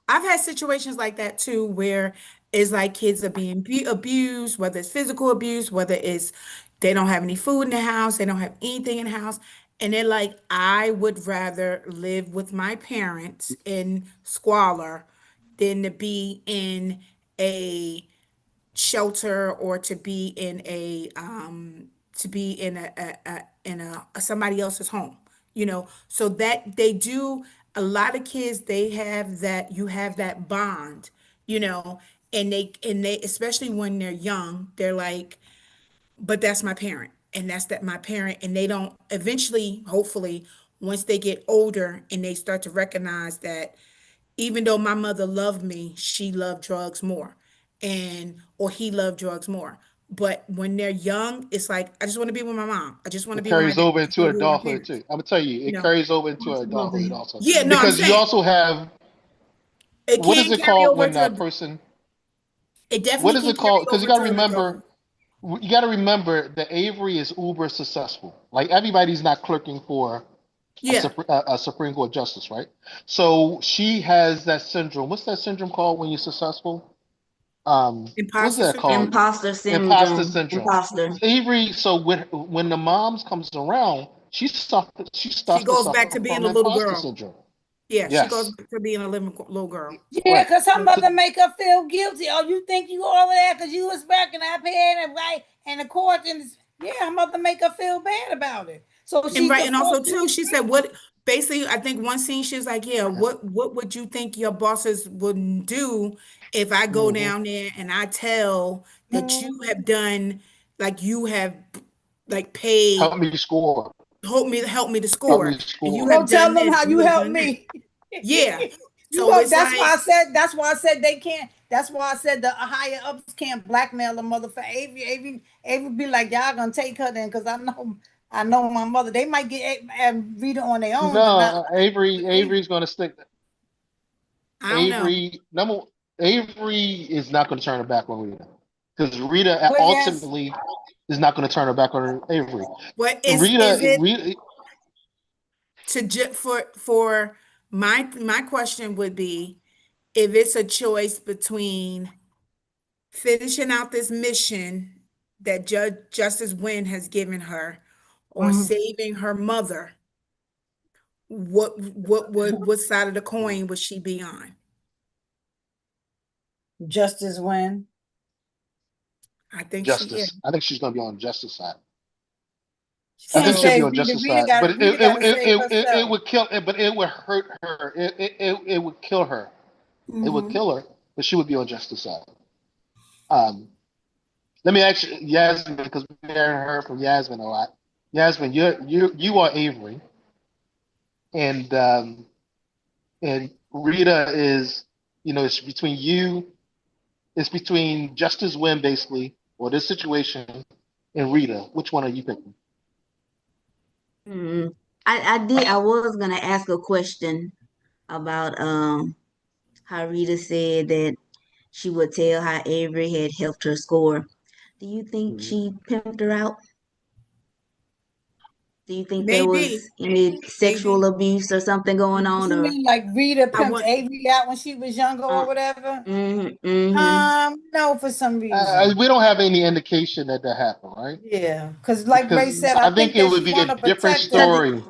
I've had situations like that too, where it's like kids are being abused, whether it's physical abuse, whether it's they don't have any food in the house, they don't have anything in the house, and they're like, I would rather live with my parents in squalor than to be in a shelter or to be in a somebody else's home, so that they do. A lot of kids, they have that, you have that bond, you know and they especially when they're young, they're like, but that's my parent, and that's that my parent, and they don't eventually, hopefully, once they get older and they start to recognize that even though my mother loved me, she loved drugs more, and or he loved drugs more. But when they're young, it's like, I just want to be with my mom. I just want to It be with my carries dad. over I just into want to be with my adulthood parents. too. I'm gonna tell you, You it know? carries over into adulthood Absolutely. also Yeah, no, I'm because you saying also have it what is can it carry called over when to that a, person? it What definitely is can it carry called? Because over to an adult. you got to remember that Avery is uber successful. Like everybody's not clerking for Yeah, a Supreme Court justice, right? So she has that syndrome. What's that syndrome called when you're successful? What's imposter that syndrome. called? Imposter Imposter syndrome. syndrome. Imposter. Avery. So when the moms comes around, she She starts to goes back suffer to being from a little imposter girl. syndrome. Yeah, she goes Yes, back to being a little girl. Yeah, right. because her So, So, mother make her feel guilty. Oh, you think you all of that because you was working up here and right and the court and yeah, her mother make her feel bad about it. So and she's right, the and also first too, one. she said, "What?" Basically, I think one scene she was like, "Yeah, what would you think your bosses wouldn't do if I go hmm down there and I tell that you Mhm. have done like you have like paid help me score. help me to Help score, me and you score. have Go tell done them this how and you you have help done that." me. Yeah. You So go. it's like, That's why I said they can't. That's why I said the higher ups can't blackmail a mother for Avery. Avery be like, y'all gonna take her then, because I know my mother. They might get read it on their own, but not No, Avery. Avery's going to stick. I don't know. Avery number Avery is not going to turn her back on Rita because Rita But yes, ultimately is not going to turn her back on Avery. What is Rita, it Rita, for my question would be, if it's a choice between finishing out this mission that Judge Justice Wynn has given her or mhm, saving her mother, what side of the coin would she be on? justice win. I think she is. Justice. I think she's going to be on Justice side. I Can't think she'll So be say on Rita. Justice side, but Rita got to save it herself. would kill. But it would hurt her. It would kill her. It would Hmm. kill her. But she would be on Justice side. Um, Let me ask you, Yasmin, because we haven't heard from Yasmin a lot. Yasmin, you are Avery, and Rita is, it's between you, it's between Justice Win basically, or this situation, and Rita. Which one are you picking? Mm. I was gonna ask a question about how Rita said that she would tell how Avery had helped her score. Do you think Mhm. she pimped her out? Do you think there was maybe, any sexual maybe abuse or something going What on, you or mean, like Rita I pimped want Avery out when she was younger or uh, whatever? mm-hmm. No, for some reason. We don't have any indication that that happened, right? Yeah, because like Ray Because said, I I think think it that would she be a want to different protect her. Cause it, story.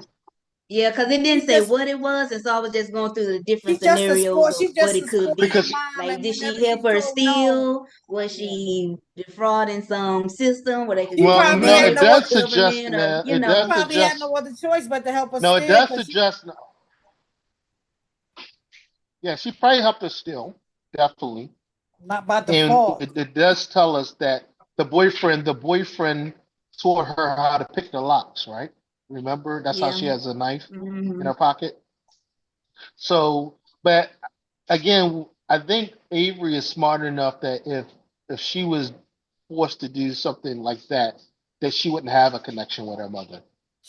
yeah, because it didn't She say just what it was, and so I was just going through the different she just a scenarios sport. of She what just it a could sporty be. Because mom, Like, and did whenever she help she her told no, steal? Was yeah, she defrauding some system where they could she get well, some probably no, had money it no from other. the does suggest, government, or man. It does She probably had suggest. no other choice but to help her No, it steal, does because she suggest. Yeah, she probably helped us still, definitely. not by And default. it does tell us that the boyfriend taught her how to pick the locks, right? Remember, that's how yeah. she has a knife in Hmm. her pocket. So, but again, I think Avery is smart enough that if she was forced to do something like that she wouldn't have a connection with her mother.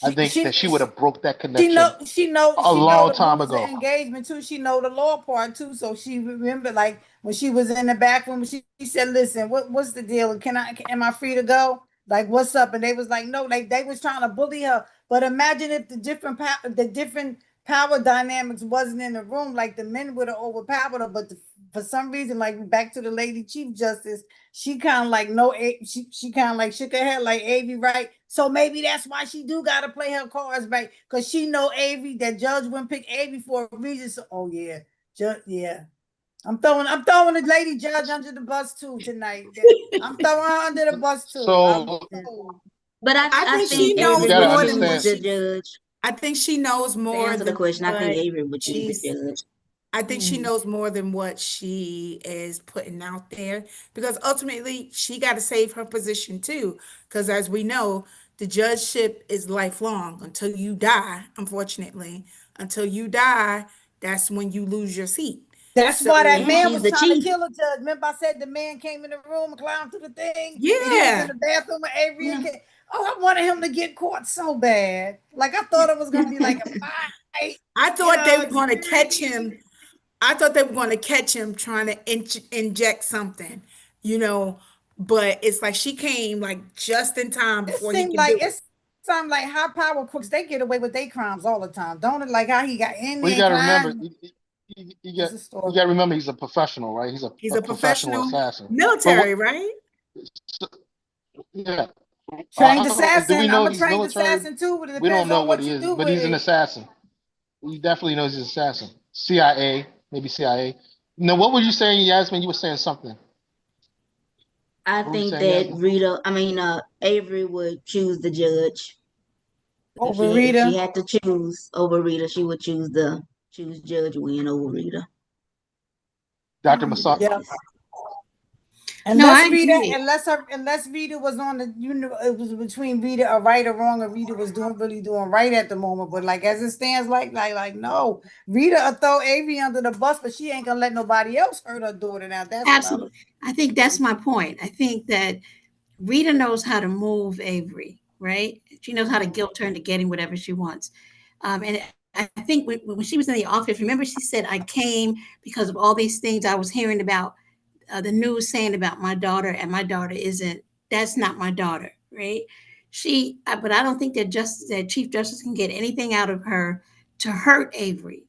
I She think she that she would have broke that connection a she know long the time rules of ago. engagement too. She know the law part too. So she remember, like when she was in the back room, she said, "Listen, what's the deal? Am I free to go? Like what's up?" And they was like, "No." Like they was trying to bully her. But imagine if the different power dynamics wasn't in the room. Like the men would have overpowered her. But for some reason, like back to the lady chief justice, she kind of like no, she kind of like shook her head like Avery, right? So maybe that's why she do gotta play her cards right, because she know Avery, that judge wouldn't pick Avery for a reason. So oh yeah, yeah. I'm throwing the lady judge under the bus too tonight. I'm throwing her under the bus too. So But I I think think she you knows Avery got to would more be than what understand. the she judge. I think she knows To more answer the than question, I think what Avery would be the she's judge. I think she mm, knows more than what she is putting out there, because ultimately she got to save her position too. Because as we know, the judgeship is lifelong until you die, unfortunately. Until you die, that's when you lose your seat. That's So why that And man she's was the trying to chief. kill a judge. Remember, I said the man came in the room and climbed through the thing, and he was in yeah, the bathroom with Avery Yeah. and Oh, I wanted him to get caught so bad. Like I thought it was gonna be like a fight, I thought they were going to catch screaming. him. I thought they were going to catch him trying to inject something, you know. But it's like she came like just in time It before he seemed could like do it. high power crooks. They get away with their crimes all the time, don't it? Like how he got in Well, you there and got to remember, climbed. It's a you got story. to remember, he's a professional, right? He's He's a a professional professional assassin. But what? military, right? So, yeah. Trained Do we assassin. know I'm a he's trained military? assassin too, but it We don't depends know on what what he you is, do but with he's an it. assassin. He definitely knows he's an assassin. CIA, maybe CIA. Now, what were you saying, Yasmin? You were saying something. I What were you think saying, that Yasmin? Avery would choose the judge. Over If she Rita. had to choose over Rita, she would choose Judge Wynn over Rita. Dr. Masad. Yeah. No, I agree. Unless Rita was on the, it was between Rita or right or wrong, or Rita was doing right at the moment. But like as it stands, no, Rita will throw Avery under the bus, but she ain't gonna let nobody else hurt her daughter. Now that's what I'm. Absolutely. I think that's my point. I think that Rita knows how to move Avery, right? She knows how to Mhm. guilt her into getting whatever she wants. And I think when she was in the office, remember she said, I came because of all these things I was hearing about the news saying about my daughter, and my daughter isn't, that's not my daughter, right? But I don't think that Chief Justice can get anything out of her to hurt Avery.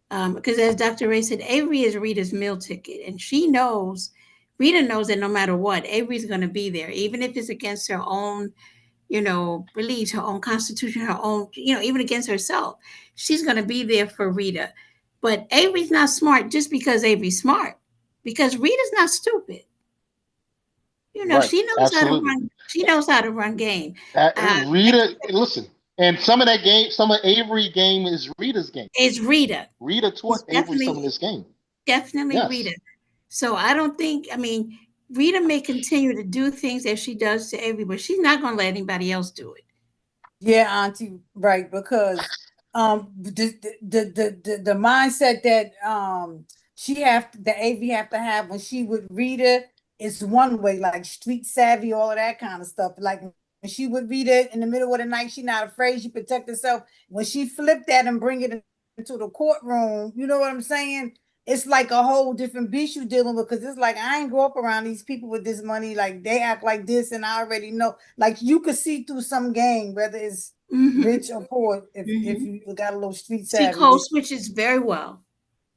Because as Dr. Ray said, Avery is Rita's meal ticket, and Rita knows that no matter what, Avery's going to be there, even if it's against her own, beliefs, her own constitution, her own, even against herself. She's going to be there for Rita. But Avery's not smart just because Avery's smart, because Rita's not stupid. Right. She knows how to Absolutely. run. She knows how to run game. Like Rita, listen, and some of that game, some of Avery game is Rita's game. it's Rita. Rita It's taught Avery some of definitely this game. definitely Yes. Rita. So I don't think. I mean, Rita may continue to do things that she does to Avery, but she's not going to let anybody else do it. Yeah, Auntie, right? Because the mindset that the AV have to have when she would read it is one way, like street savvy, all of that kind of stuff. Like when she would read it in the middle of the night, she not afraid, she protect herself. When she flipped that and bring it into the courtroom, you know what I'm saying? It's like a whole different beast you dealing with, because it's like I ain't grow up around these people with this money. Like they act like this, and I already know. Like you could see through some game, whether it's Mm-hmm. rich or poor, if Mm-hmm. you got a little street She savvy, code which switches very well,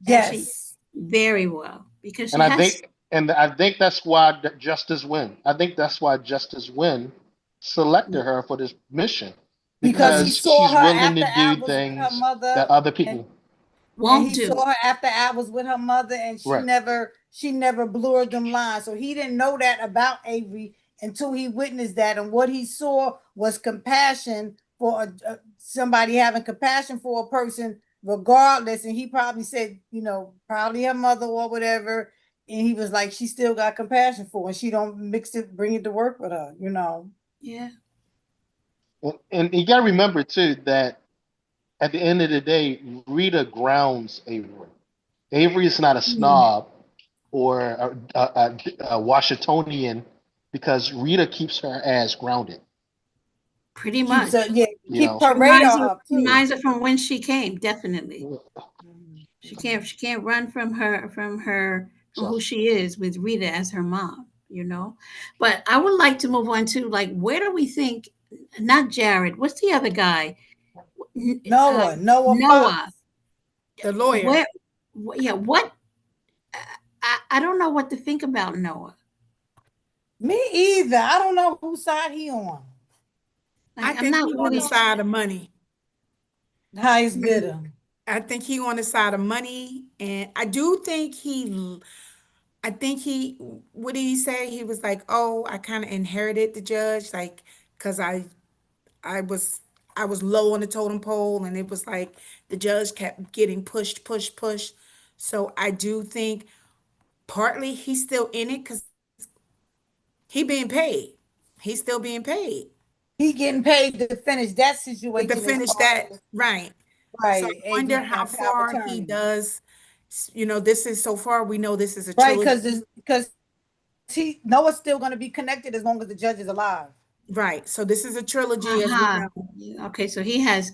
actually, yes, very well, because And she has. I think that's why Justice Wynn. I think that's why Justice Wynn selected her for this mission because he Mm-hmm. because saw she's her willing to after do hours with her things that mother, other and people. Won't he do. saw her after hours with her mother, and Right. she never blew them lines. So he didn't know that about Avery until he witnessed that, and what he saw was compassion for somebody having compassion for a person, regardless. And he probably said, probably her mother or whatever. And he was like, she still got compassion for her, and she don't mix it, bring it to work with her. Yeah. And you got to remember too that at the end of the day, Rita grounds Avery. Avery is not a Mm, snob or a Washingtonian because Rita keeps her ass grounded. pretty Keeps her, much. yeah, You keep know. her radar up too. Reminds her from when she came, definitely. She Mhm. can't run from So who she is with Rita as her mom. But I would like to move on to, like, where do we think, not Jared, what's the other guy? Noah Noah. Fox. The lawyer. Where yeah, what I don't know what to think about Noah. Me either. I don't know whose side he on. I Like I'm think not he on the really side of money. Highest bidder. I think he on the side of money, and I do think I think he, what did he say? He was like, "Oh, I kind of inherited the judge, like, because I was I was low on the totem pole, and it was like the judge kept getting pushed, pushed, pushed." So I do think partly he's still in it because he being paid. He's still being paid He getting paid to finish that to situation as finish far that as right. So right. I AV wonder being how a power far he attorney. does You know, this is so far we know this is a Right, trilogy. because Noah's still going to be connected as long as the judge is alive. Right. So this is a trilogy as we Aha. know. Okay, so he has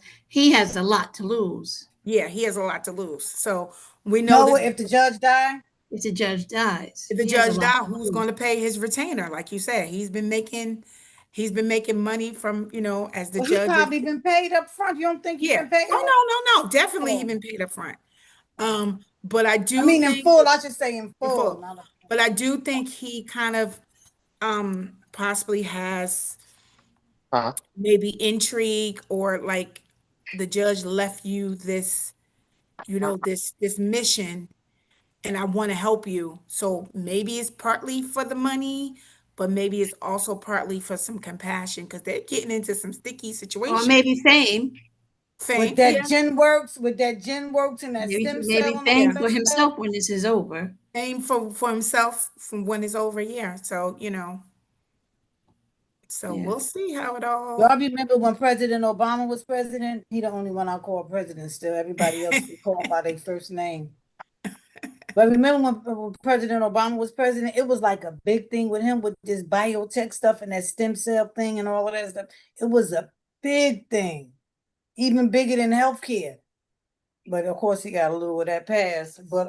a lot to lose Yeah, he has a lot to lose. So we know Noah, that if the judge die, if the judge dies. if the He has a judge lot die, to who's lose. going to pay his retainer? Like you said, he's been making money from, you know, as the well, he judges. probably been paid up front. You don't think he Yeah. been paid up? Oh no, no, no. Definitely he Oh, been paid up front. But I I do mean, in think full. I should say in in full. full. Not up But I do think he kind of possibly has Uh-huh. maybe intrigue, or like the judge left you this, you know, this mission, and I want to help you. So maybe it's partly for the money, but maybe it's also partly for some compassion because they're getting into some sticky Or situation. maybe fame. Fame, yeah, with that gin works and that Maybe stem cell maybe and all fame yeah. for that stuff. himself when this is over. Fame for himself from when it's over, yeah. So, you know, so Yeah. we'll see how it all. Y'all remember when President Obama was president? He the only one I call president still. Everybody else we call by their first name. But remember when President Obama was president, it was like a big thing with him with this biotech stuff and that stem cell thing and all of that stuff. It was a big thing, even bigger than healthcare. But of course he got a little of that pass. But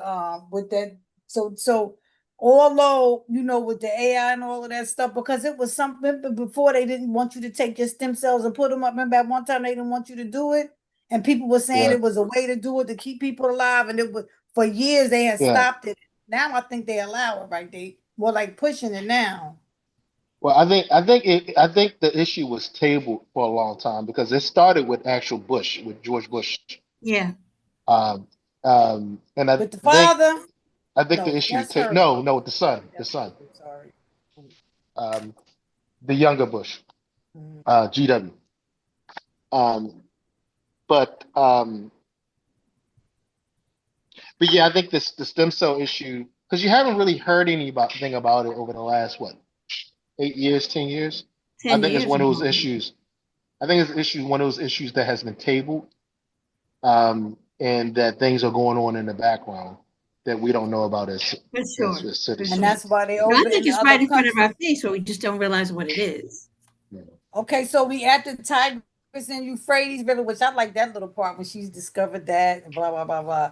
with that, so although with the AI and all of that stuff, because it was something before they didn't want you to take your stem cells and put them up. Remember at one time they didn't want you to do it, and people were saying Yeah. it was a way to do it to keep people alive, and it was for years they had Yeah. stopped it. Now I think they allow it, right? They more like pushing it now. Well, I think the issue was tabled for a long time because it started with actual Bush, with George Bush. Yeah. Um, and With the think father, I think the no, issue that's her. no, no, with the That's son, I'm sorry. um, the younger Bush, Mhm. GW. Um, but but yeah, I think this the stem cell issue because you haven't really heard anything about it over the last what 8 years, 10 years. I 10 think it's years one of those ago. issues. I think it's issue one of those issues that has been tabled, and that things are going on in the background that we don't know about For as, sure. as For And citizens. sure. that's why they But I over think in the it's other right in front of our countries. face, so we just don't realize what it is. Yeah. Okay, so we at the Tigris and Euphrates River, which I like that little part when she's discovered that and blah blah blah blah.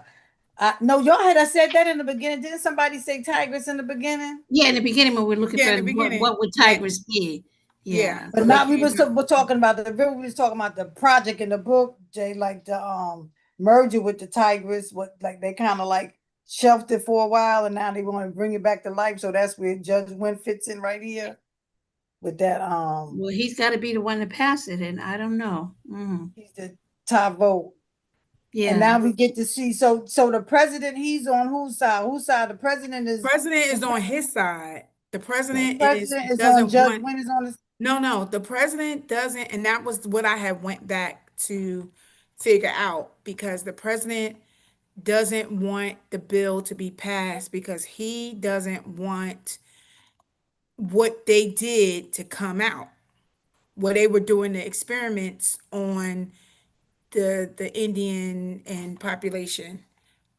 No, y'all had I said that in the beginning. Didn't somebody say Tigris in the beginning? Yeah, in the beginning when we're looking Yeah, in for the what beginning. would Yeah, Tigris be? yeah. Yeah. But They now came out. we're talking about the river. We was talking about the project in the book, Jay, like the merger with the Tigris. What like they kind of like shelved it for a while, and now they want to bring it back to life. So that's where Judge Wynn fits in right here with that. Well, he's got to be the one to pass it, and I don't know. He's the top vote. And Yeah. now we get to see. So the president, he's on whose side? Whose side? The president is President the, is on his side. The the president president is on doesn't Judge want. Wynn is on his. No, no, the president doesn't, and that was what I had went back to figure out because the president doesn't want the bill to be passed because he doesn't want what they did to come out, where they were doing the experiments on the Indian and population.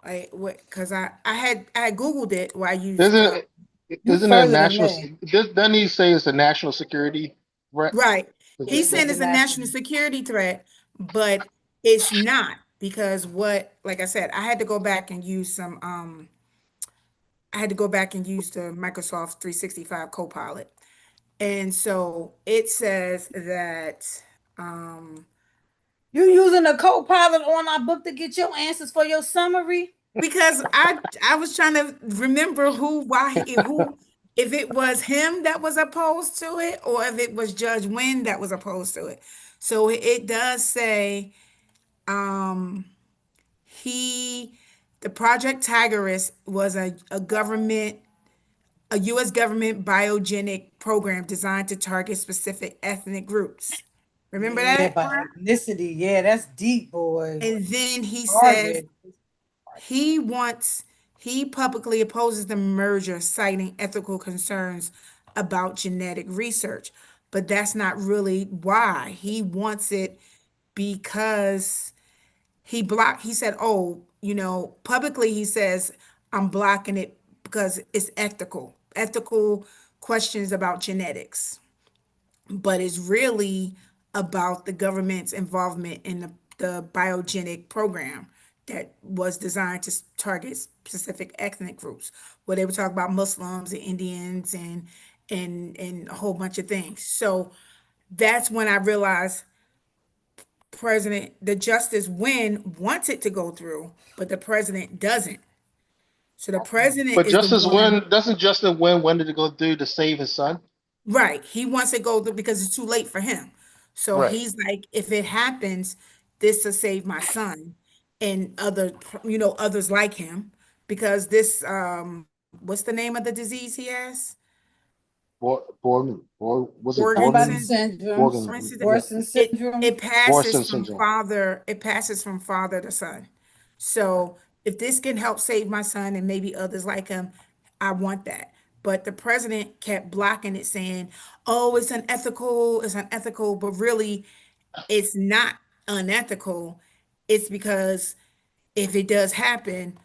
Like what? Because I had Googled it while I used Isn't You isn't there a further than national? me. Doesn't he say it's a national security threat? right. Is Yeah, He's it? saying there's a it's a national. national security threat, but it's not because what, like I said, I had to go back and use some I had to go back and use the Microsoft 365 Copilot. And so it says that You using a co-pilot on our book to get your answers for your summary? because I was trying to remember who if it was him that was opposed to it or if it was Judge Wynn that was opposed to it. So it does say he the Project Tigris was a US government biogenic program designed to target specific ethnic groups. Remember Yeah, that? by ethnicity. Yeah, that's deep, boy. And then he says Target. he wants, he publicly opposes the merger, citing ethical concerns about genetic research. But that's not really why. He wants it because he said, oh, publicly he says, I'm blocking it because it's ethical questions about genetics, but it's really about the government's involvement in the biogenic program that was designed to target specific ethnic groups, where they would talk about Muslims and Indians and a whole bunch of things. So that's when I realized the Justice Wynne wants it to go through, but the president doesn't. So the president But is the Justice one. Wynn doesn't Justin Wynn wanted to go through to save his son? Right. He wants to go through because it's too late for him. So Right. he's like, if it happens, this will save my son and others like him, because this, what's the name of the disease he has? Was it Somebody Borgenson. syndrome, Borgen? Yeah, Borgenson. Worsen It syndrome. it passes Borson from syndrome. father, it passes from father to son. So if this can help save my son and maybe others like him, I want that. But the president kept blocking it, saying, oh, it's unethical, but really it's not unethical. It's because if it does happen,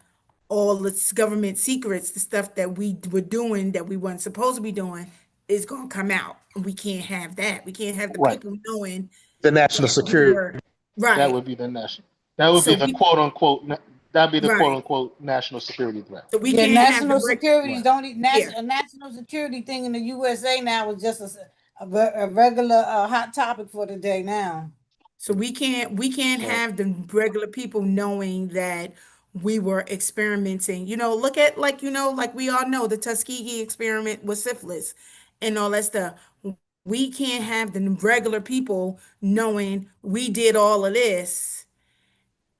all the government secrets, the stuff that we were doing that we weren't supposed to be doing, is going to come out. We can't have that. We can't have the Right. people knowing The national that we security. were That right. would be the national. That would be So the we quote unquote. That'd be the quote right. unquote national security threat. So we Yeah, can't have the national break. securities Right. don't e- Yeah. a national security thing in the USA now is just a regular hot topic for the day now. So we can't So, have the regular people knowing that we were experimenting. Look at, like we all know the Tuskegee experiment with syphilis and all that stuff. We can't have the regular people knowing we did all of this.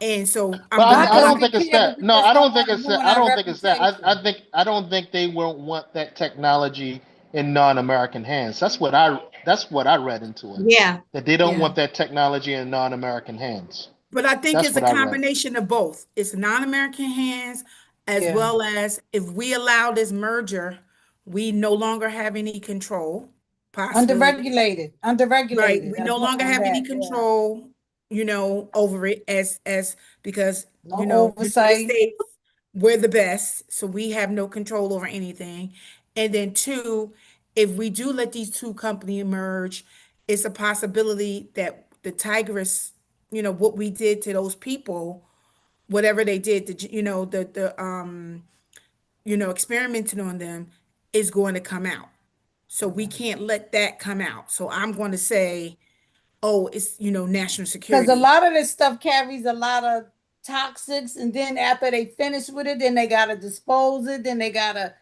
And so I'm but gonna Not I because don't block. we think it's care, but that. we No, just I don't don't think want to it's that. ruin I our don't think it's that. reputation. I don't think they won't want that technology in non-American hands. That's what I read into it. Yeah, That they don't yeah. want that technology in non-American hands. But I think That's it's a what I read. combination of both. It's non-American hands, as Yeah. well as if we allow this merger, we no longer have any control, possibility. Underregulated. Right. Underregulated. We That's no more longer on have any that. Yeah. control, over it as because, No United oversight. States, we're the best, so we have no control over anything. And then two, if we do let these two companies merge, it's a possibility that the Tigress, what we did to those people, whatever they did, experimenting on them, is going to come out. So we can't let that come out. So I'm going to say, oh, it's, national Because a security. lot of this stuff carries a lot of toxics, and then after they finish with it, then they gotta dispose it, then they gotta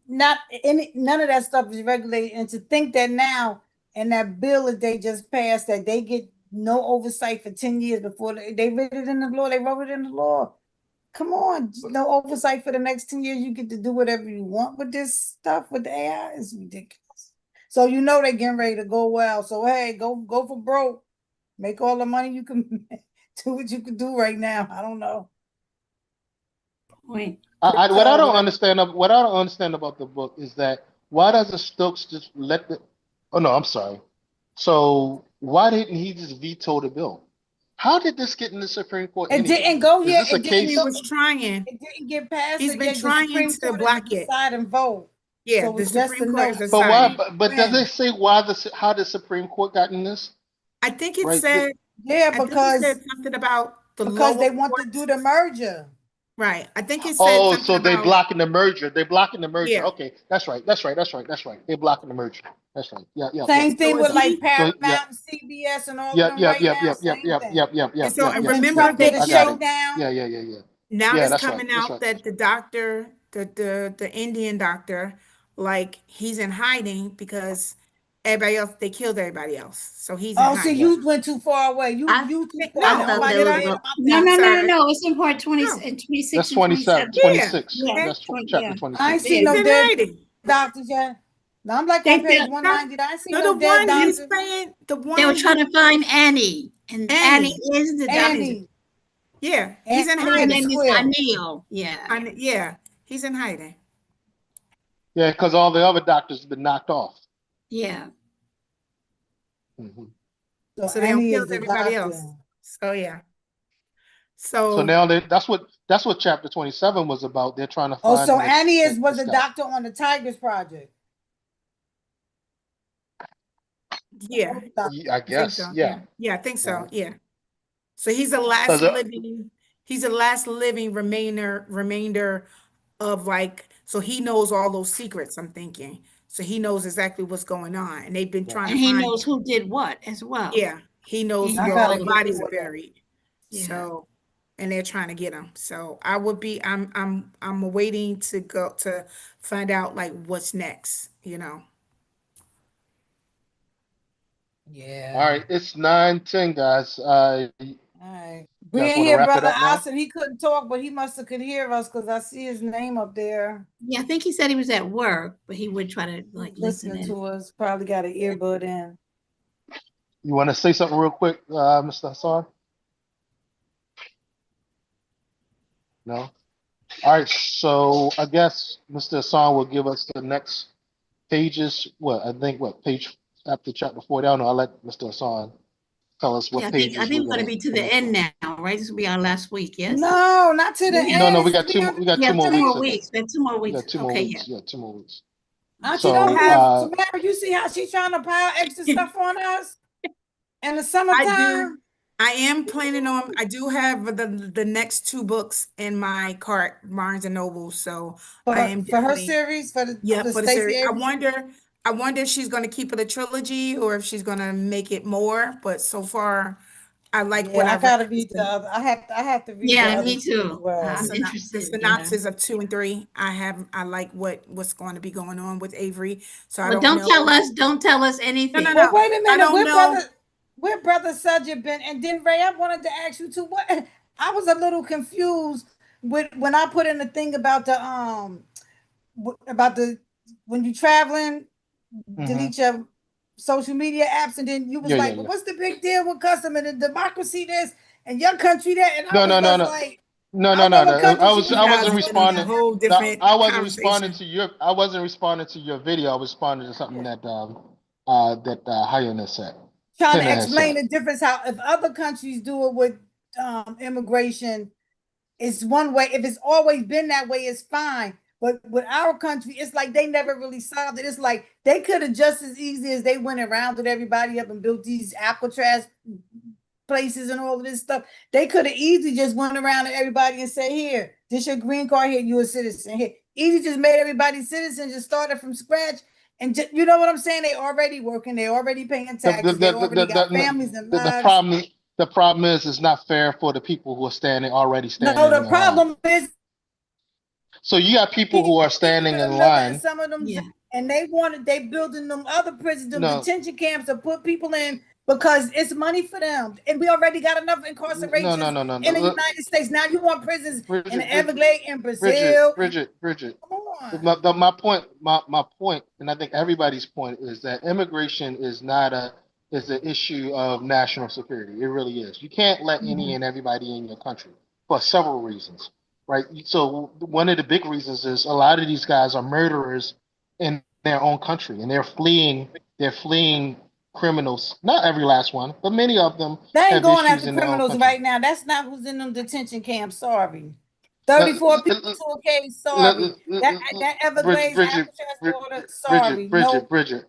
not any none of that stuff is regulated. And to think that now in that bill that they just passed that they get no oversight for 10 years before they read it in the law, they wrote it in the law. Come on, no oversight for the next 10 years. You get to do whatever you want with this stuff with the AI. It's ridiculous. So they're getting ready to go well. So hey, go for broke. Make all the money you can do what you can do right now. I don't know. Point. What I Crypto, don't whatever. understand what I don't understand about the book is that why doesn't Stokes just let the oh no, I'm sorry. So why didn't he just veto the bill? How did this get in the Supreme Court It anyway? didn't go Is yet. this a It didn't He go. case? was trying. It didn't get past He's it been yet. The trying Supreme to Court is block it. deciding vote. Yeah, So the it's just a Supreme Court no. is But why? deciding. But does it When? say how the Supreme Court got in this? I think it Right. said, Yeah, I think it said something about the because lower they want to do courts. the merger. Right. I think it said Oh, something so they about, blocking the merger. They're blocking the merger. yeah. Okay, that's right. That's right. That's right. That's right. They're blocking the merger. That's right. Yeah, yeah, yeah. Same So thing if with like he, So yeah, Paramount, CBS, and all of yep, them yep, right yep, now. yep, yep, Same yep, thing. yep, yep, and yep, so, yep, and yep, When remember yep, Trump yep. did they a I got it. showed, Yeah, shakedown, yeah, yeah, yeah. now Yeah, it's that's right. coming That's out right. that the doctor, the Indian doctor, like he's in hiding because everybody else, they killed everybody else. So he's in oh, see, hiding. Right. you went too far away. You I you too far. I No, thought Nobody that did was I? cared going. about No, that. I'm no, no, no, sorry. no. It's in part 20, No. 26 That's and 27, 27. Yeah. 26. Yeah, Okay. That's chapter yeah. I ain't 26. seen He's Yeah. no in dead hiding. doctors yet. Now I'm like They on page said 190. I ain't seen No, no the dead one he's doctors. saying, the they were one trying he, to find Annie, and Annie Annie, is the doctor. Annie, yeah, he's in Annie Her in the hiding. name is square. Anil. Yeah, Yeah, he's in hiding. Yeah, because all the other doctors have been knocked off. yeah. Hmm. So So they don't Annie kill is the everybody doctor. else. So yeah. So So now that's what chapter 27 was about. They're trying to Oh, find so Annie was this a guy. doctor on the Tigers Project. yeah, I I think guess, so. yeah. Yeah, I think so. Uh, Yeah. So he's the last 'Cause, living, remainder of like, so he knows all those secrets, I'm thinking. So he knows exactly what's going on. And they've been trying right. to And he find knows him. who did what as well. Yeah, he knows I where all gotta the get bodies into are it. buried. Yeah. So, and they're trying to get him. So I would be, I'm waiting to go to find out like what's next, you know. All Yeah. right, it's 9:10, guys. All right. You We guys ain't want to hear wrap it Brother up now? Austin. He couldn't talk, but he must have could hear us because I see his name up there Yeah, I think he said he was at work, but he would try to like listen listening in. to us. Probably got an earbud in. You want to say something real quick, Mr. Hassan? No? All right, so I guess Mr. Hassan will give us the next pages. What, I think, what, page after chapter 40? I don't know. I'll let Mr. Hassan tell us Yeah, what I pages think we're we're going to going to be to the finish end with. now, right? This will be our last week. Yes. No, not to the No, end. no, we It's got to be on we got We two have more 2 more weeks, I think. weeks. We have 2 more We weeks. got two more Okay. Yeah. weeks. Yeah, 2 more weeks. Auntie, I don't So, have, we? Tamara, you see how she's trying to pile extra stuff on us in the I summertime? do, I am planning on, I do have the next two books in my cart, Barnes and Noble. So I am For her definitely, series, yeah, for for the Stacey series. Abrams. I wonder if she's going to keep it a trilogy or if she's going to make it more. But so far, I like what Yeah, I I read. gotta read the other. I have to read the Yeah, other me two as too. well. I'm The interested. Yeah. synopsis of 2 and 3. I like what's going to be going on with Avery. So I Well, don't don't know. tell us. Don't tell us No, no, anything. Well, no. wait a I minute. don't know. Where brother Sudja been? And then Ray, I wanted to ask you too. What I was a little confused with when I put in the thing about the about the when you traveling, mhm. delete your social media apps, and then you was Yeah, yeah, like, "But yeah. what's the big deal with custom and the democracy this and your country that?" And I No, was no, no, just no. like, No, I no, don't know no, what no. country she was You I guys wasn't are referencing getting in a responding. about. whole No, different I wasn't responding conversation. to your. I wasn't responding to your video. I was responding to something Yeah. that Hyannis said. Trying to Hannah has explain said. the difference how if other countries do it with immigration, it's one way. If it's always been that way, it's fine. But with our country, it's like they never really solved it. It's like they could have just as easy as they went around with everybody up and built these Alcatraz places and all of this stuff. They could have easily just went around to everybody and say, "Here, this your green card. Here, you a citizen. Here." Easy just made everybody citizen. Just started from scratch, and just, you know what I'm saying? They already working. They already paying The the taxes. They the the, already got the, families and the lives. problem the problem is it's not fair for the people who are already No, standing the in line. problem is So you got people who are standing in remember in line. some of them, Yeah. and they building them other prisons, them No, detention camps to put people in because it's money for them, and we already got enough no, no, incarcerations no, no, in the no. United States. Now you want prisons in the Bridget, Bridget, Everglades, in Bridget, Brazil, and Bridget. come on. My point, and I think everybody's point is that immigration is not a is an issue of national security. It really is. You can't let any Mhm. and everybody in your country for several reasons, right? So one of the big reasons is a lot of these guys are murderers in their own country, and they're fleeing. They're fleeing criminals. Not every last one, but many of them They ain't have going issues after in their own criminals country. right now. That's not who's in them detention camps. Sorry. Let, 34 people let, to a case. let, Sorry. That Bridget, Everglades Bridget, Alcatraz Bridget, water. Bridget, Sorry. Bridget, No, Bridget,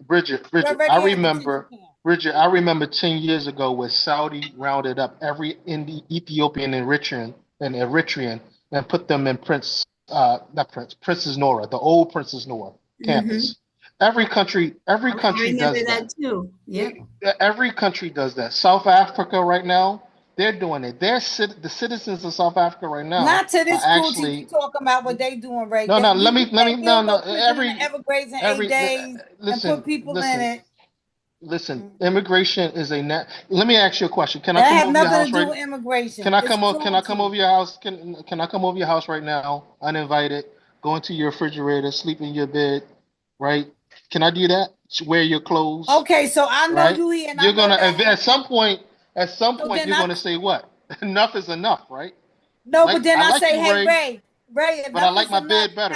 you Bridget. already at a detention camp. Bridget, I remember 10 years ago where Saudi rounded up every Ethiopian and Eritrean and put them in not Prince, Princess Nora, the old Princess Nora Mhm. campus. Every I country remember does that that. too. Yep. Every country does that. South Africa right now, they're doing it. The citizens of South Africa right now Not to are this cruelty you actually talking about what they doing, right? no, no. That you Let me can't no, build no. no prison in the Everglades in 8 days and put Listen, people in listen, it. listen. Immigration is a net. Let me ask you a question. Can I That come have over your nothing house to do right? with immigration. Can I It's Can I come cruelty. over your house? Can I come over your house right now, uninvited? Go into your refrigerator, sleep in your bed, right? Can I do that? Wear your clothes, Okay, so I know right? you here and I You're know gonna that. at some So point then you're I gonna say what? Enough is enough, right? no, but then I I like say, you, hey Ray, Ray, but I enough like is my enough. bed better.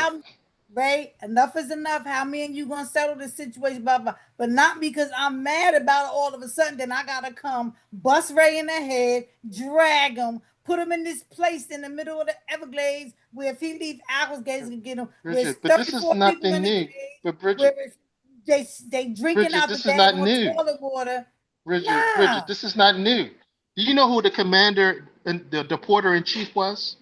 Ray, enough is enough. How me and you gonna settle this situation, blah blah. But not because I'm mad about it all of a sudden. Then I gotta come bust Ray in the head, drag him, put him in this place in the middle of the Everglades where if he leaves hours, guys can get him. Where Bridget, but this is 34 people nothing in the new. cage, But where Bridget, they drinking Bridget, out the this is not daggone new. toilet water. Bridget, Nah, this is not new. Do you know who the commander and the deporter in chief was?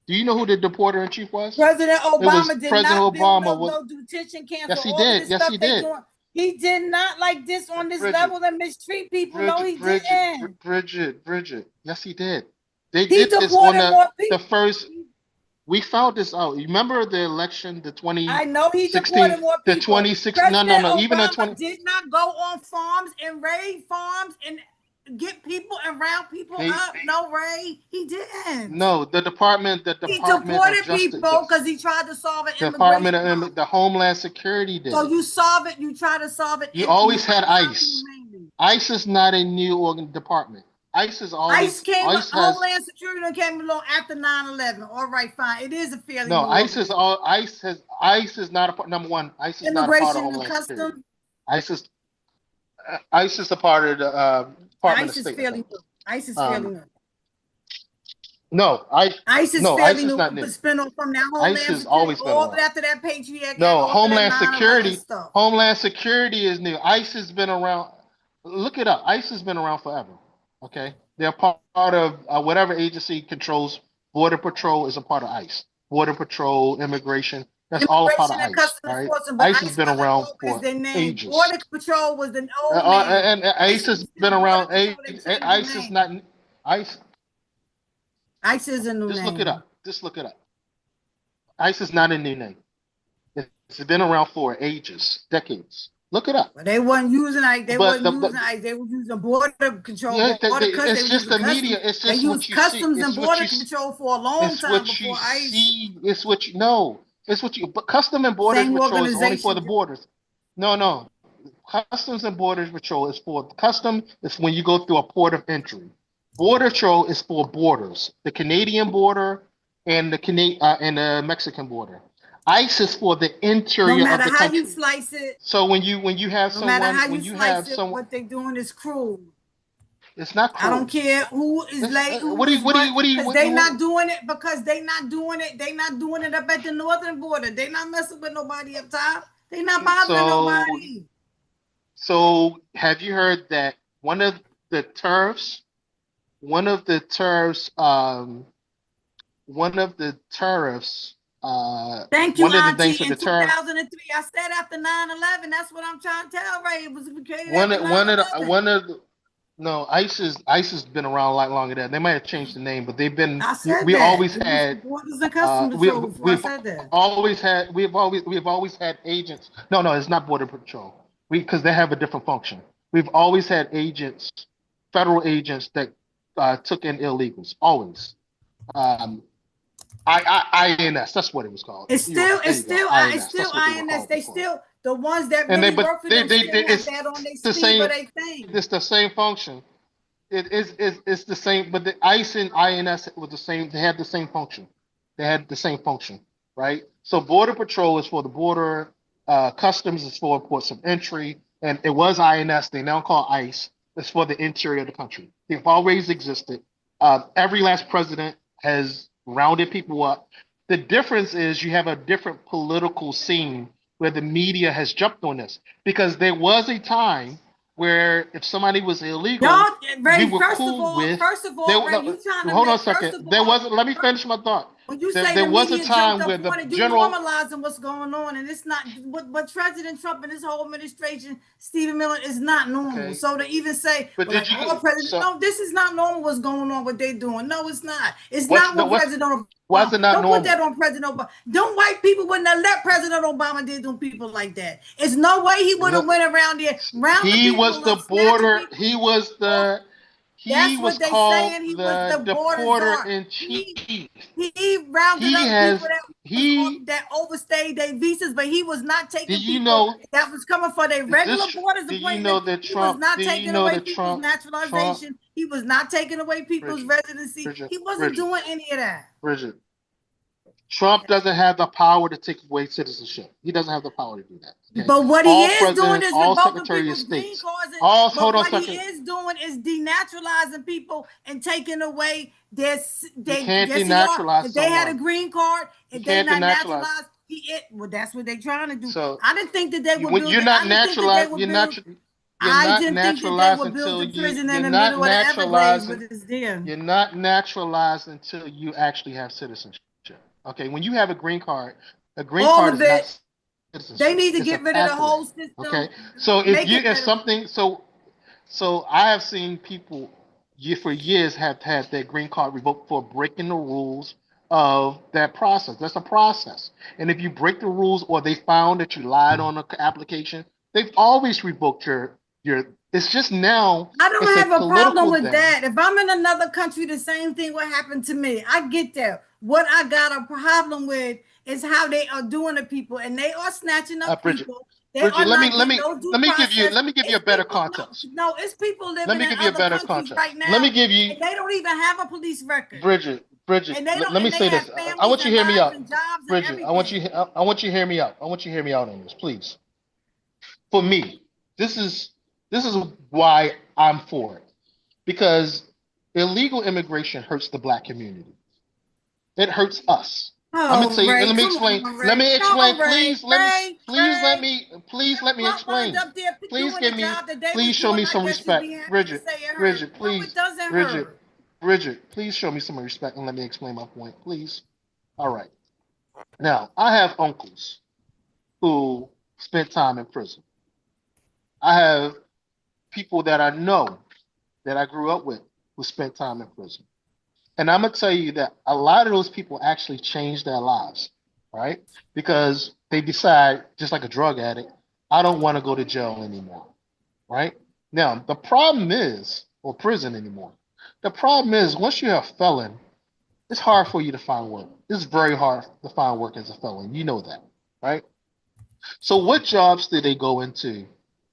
Do you know who the deporter in chief was? President It was Obama did President not build Obama. no detention camps Yes, or he all of did. this Yes, stuff he they did. doing. He did not like this on this Bridget, level and mistreat people. No, he didn't. Bridget. Yes, he did. They He did this on deported more the people. first. We found this out. You remember the election, the I know he 2016, deported more the people. 2016. No, no, President no. Even the Obama 20. did not go on farms and raid farms and get people and round people They up. No, Ray, he didn't. no. The He Department of deported people Justice, because he tried to solve an Department immigration of problem. the Homeland Security did So it. you solve it, you try to solve it, You you always try had to solve it ICE. humanely. ICE is not a new department. ICE has Homeland Security came along after 9/11. All right, fine. It is a fairly no new organization. ICE is not a number one. ICE is not a part of Immigration and Homeland Security. Customs, ICE is ICE is a part of the Department of ICE is State, I fairly think. new. ICE is fairly Um, new. no, ICE is ICE fairly is new, not but new. spin off from that ICE Homeland has Security, always been all around. after that Patriot Act, No, all of that 9/11 stuff. Homeland Security is new. ICE has been around. Look it up. ICE has been around forever. Okay, they're part of whatever agency controls Border Patrol is a part of ICE. Border Patrol, immigration, that's all a part of Immigration and ICE. Customs All right, Enforcement, but ICE has ICE been wasn't around always for their name. ages. Border Patrol was the old name. And ICE ICE has was been still Border around. Patrol. They changed the ICE is name. not ICE. ICE is a new Just look it name. up. Just look it up. ICE is not a new name. It's been around for ages, decades. Look it up. But they wasn't using ICE. They But wasn't the using but ICE. They was using Border Control, yeah, Border Customs. They it's were just using the Customs. media. It's They just what used you see. Customs and Border Control for a long It's time what you before ICE. see. It's what you know. It's what you. But Custom and Border Same Patrol is only for organization. the borders. No, no. Customs and Border Patrol is for custom. Is when you go through a port of entry. Border Patrol is for borders, the Canadian border and and the Mexican border. ICE is for the No interior of matter the how you country. slice it, So when you have no matter someone how when you you slice have it, someone, what they doing is cruel. it's not I don't cruel. care who is It's, late, what who do you is what do what, you what do you because what, they what, not doing it because they not doing it. They not doing it up at the northern border. They not messing with nobody up top. They not bothering so nobody. so have you heard that the tariffs one of the tariffs one of the tariffs Thank you, one of the things Auntie. with In the tariff 2003, I said after 9/11. That's what I'm trying to tell Ray. It was created one after one of the 9/11. one of the, no ICE has been around a lot longer than that. They might have changed the name, but they've been I said we that. always It was had Borders and Customs we Patrol before I we've said that. we've always had agents. No, it's not Border Patrol. We because they have a different function. We've always had agents, federal agents that took in illegals. Always. Um, INS. That's what it was called. It's still, There it's you go. still, it's INS. still That's what they were INS. called They before. still, the ones that And really work for them still have it's that on their the sleeve of same. their thing. It's the same function. It's the same, but the ICE and INS was the same. They had the same function. They had the same function, right? So Border Patrol is for the border, Customs is for ports of entry, and it was INS. They now call ICE. It's for the interior of the country. They've always existed. Every last president has rounded people up. The difference is you have a different political scene where the media has jumped on this because there was a time where if somebody was illegal, Y'all, we Ray, were cool with. first of There, all, Ray, no, you trying to hold on make, a first second. of There all, wasn't. Let me finish my thought. when you say the There was a media jumped time up where the on it, you general. normalizing what's going on, and it's not what President Trump and his whole administration, Stephen Miller, is not normal. Okay, So to even say, but well, did like you? all presidents, So no, this is not normal. What's going on? What they doing? No, it's not. It's what's not the what what's President why is Obama. it not Don't put that normal? on President Obama. Don't white people wouldn't have let President Obama did to people like that. It's no way he would have No, went around there, rounding he people was the up, snatching border. people off. He That's was what they called saying. He was the the border deporter czar. in chief. He rounded He up people has that was he. that overstayed their visas, but he was not Do taking you people know? that was coming for their Is regular this? borders Do you know appointment. that He was Trump? not Do you taking know away that people's Trump? naturalization. He was not taking away people's Bridget, residency. He wasn't Bridget, doing any of that. Bridget. Trump doesn't have the power to take away citizenship. He doesn't have the power to do that. Okay. But what he All is doing presidents, is all revoking secretary of people's green states, cards. all But hold on a what he second. is doing is denaturalizing people and taking away their You can't yes, he are. denaturalize If they had a someone. green card, You if they can't not denaturalize. naturalized, well, that's what they're trying to do. So I didn't think that they would build you're it. not I didn't think that they naturalized. would build. You're I not didn't think that they naturalized would build until a prison you're in the not middle of the Everglades, but naturalized. it's there. You're not naturalized until you actually have citizenship. Okay, when you have a green All card of is not it. They citizenship. need to It's a get rid of the pathway. whole system. Okay, so Make it better. so I have seen people for years have had their green card revoked for breaking the rules of that process. That's a process. And if you break the rules or they found that you lied on the application, they've always revoked your it's just now I don't it's a have a problem political with thing. that. If I'm in another country, the same thing will happen to me. I get that. What I got a problem with is how they are doing to people, and they are snatching up Bridget, people. They Bridget, are not getting no due process. let me give you a It's better people, context. it's people Let living me in give you a other better countries context. right Let me now, give you and they don't even have a police record, Bridget, and they don't, let me and they say have this. I families want you and to hear me lives out. and jobs and Bridget, everything. I want you to hear me out. I want you to hear me out on this, please. For me, this is why I'm for it. Because illegal immigration hurts the black community. It hurts us. I'm gonna Oh, tell you, Ray, let me come explain. on, Let Ray. me explain. No, Ray, Ray, Ray. Please let me Trump wound explain. up there Please doing the give me, job that they was please show doing. me I some guess you'd be respect. happy to say it hurt. No, it doesn't Bridget, hurt. Bridget, please show me some respect and let me explain my point, please. All right. Now, I have uncles who spent time in prison. I have people that I know that I grew up with who spent time in prison. And I'm gonna tell you that a lot of those people actually changed their lives, right? Because they decide, just like a drug addict, I don't want to go to jail anymore, right? Now, the problem is, or prison anymore. The problem is, once you're a felon, it's hard for you to find work. It's very hard to find work as a felon. You know that, right? So, what jobs do they go into?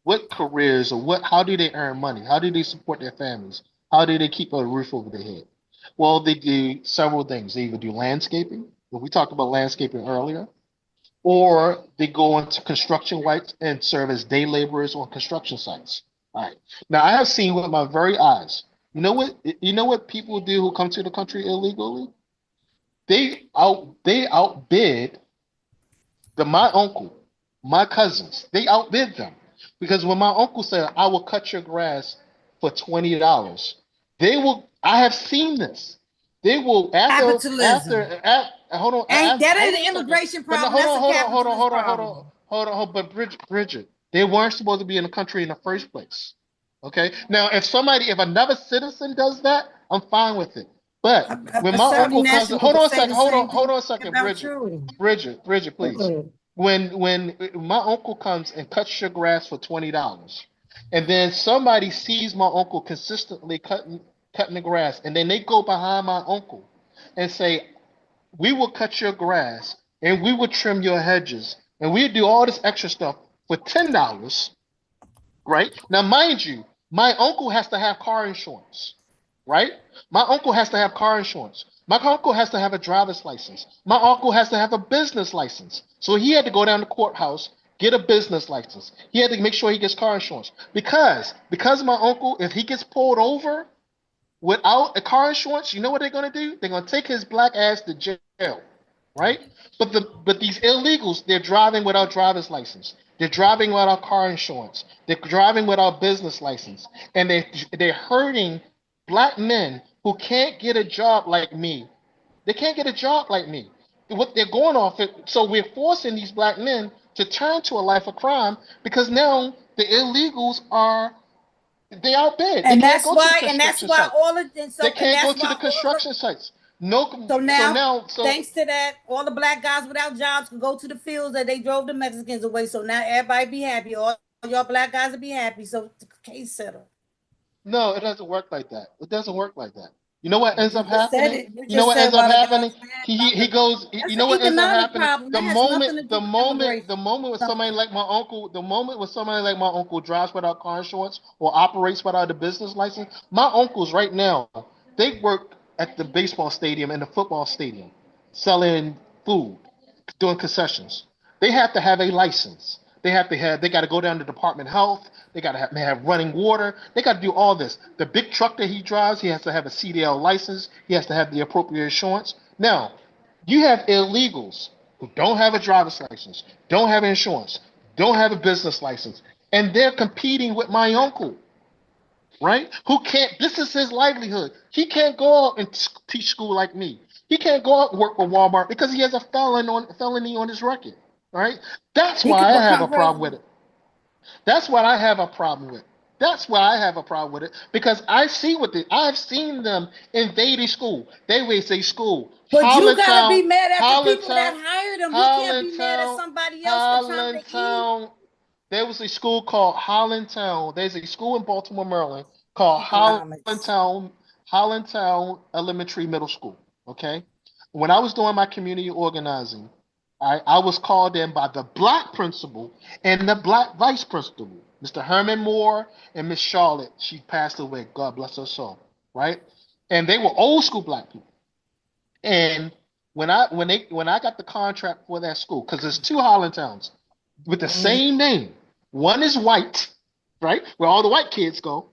What careers or how do they earn money? How do they support their families? How do they keep a roof over their head? Well, they do several things. They either do landscaping, we talked about landscaping earlier, or they go into construction sites and serve as day laborers on construction sites. All right. Now, I have seen with my very eyes. You know what people do who come to the country illegally? They outbid my uncle, my cousins. They outbid them because when my uncle said, "I will cut your grass for $20," they will. I have seen this. They will Capitalism. hold on Ain't that hold an on a second. immigration But no, problem? That's a capitalist problem. But Bridget, they weren't supposed to be in the country in the first place. Okay. Now, if another citizen does that, I'm fine with it. But when A my certain uncle comes, national hold would on a say second, the same hold thing on a second, about you. Bridget, please. When my uncle comes and cuts your grass for $20, and then somebody sees my uncle consistently cutting the grass, and then they go behind my uncle and say, "We will cut your grass and we will trim your hedges and we do all this extra stuff for $10." Right? Now, mind you, my uncle has to have car insurance, right? My uncle has to have car insurance. My uncle has to have a driver's license. My uncle has to have a business license. So he had to go down to the courthouse, get a business license. He had to make sure he gets car insurance because my uncle, if he gets pulled over without a car insurance, you know what they're gonna do? They're gonna take his black ass to jail, right? But these illegals, they're driving without driver's license. They're driving without car insurance. They're driving without business license, and they're hurting black men who can't get a job like me. They can't get a job like me. What they're going off it, so we're forcing these black men to turn to a life of crime because now the illegals are they outbid. They And can't that's go to the why, and that's construction why site. all of, and They so, and can't go that's to the why all of construction sites. No, so so now, now, so thanks to that, all the black guys without jobs can go to the fields that they drove the Mexicans away. So now everybody be happy. All y'all black guys will be happy. So the case settled. no, it doesn't work like that. It doesn't work like that. You know what ends You up just said happening? it. You You know just what said ends up while the guy happening? was mad about He the. goes. That's You an know what ends up economic happening? problem. That has nothing to do with The immigration. moment when somebody Nothing. like my uncle, drives without car insurance or operates without a business license, my uncles right now they work at the baseball stadium and the football stadium, selling food doing concessions. They have to have a license. They got to go down to Department of Health. They got to have running water. They got to do all this. The big truck that he drives, he has to have a CDL license. He has to have the appropriate insurance. Now, you have illegals who don't have a driver's license, don't have insurance, don't have a business license, and they're competing with my uncle, right? Who can't, this is his livelihood. He can't go out and teach school like me. He can't go out and work for Walmart because he has a felony on his record, right? That's He could why I have a become problem with president. it. That's what I have a problem with. That's why I have a problem with it because I've seen them invading school. They will say school, But you gotta be Hollandtown, mad at the people that Hollandtown, hired him. You can't be mad at Hollandtown, somebody else for trying to eat. Hollandtown. There was a school called Hollandtown. There's a school in Baltimore, Maryland called Economics. Hollandtown Elementary Middle School. Okay. When I was doing my community organizing, I was called in by the black principal and the black vice principal, Mr. Herman Moore and Miss Charlotte. She passed away. God bless her soul. Right. And they were old school black people. And when I got the contract for that school, because there's two Hollandtowns with the Mhm. same name. One is white, right? Where all the white kids go.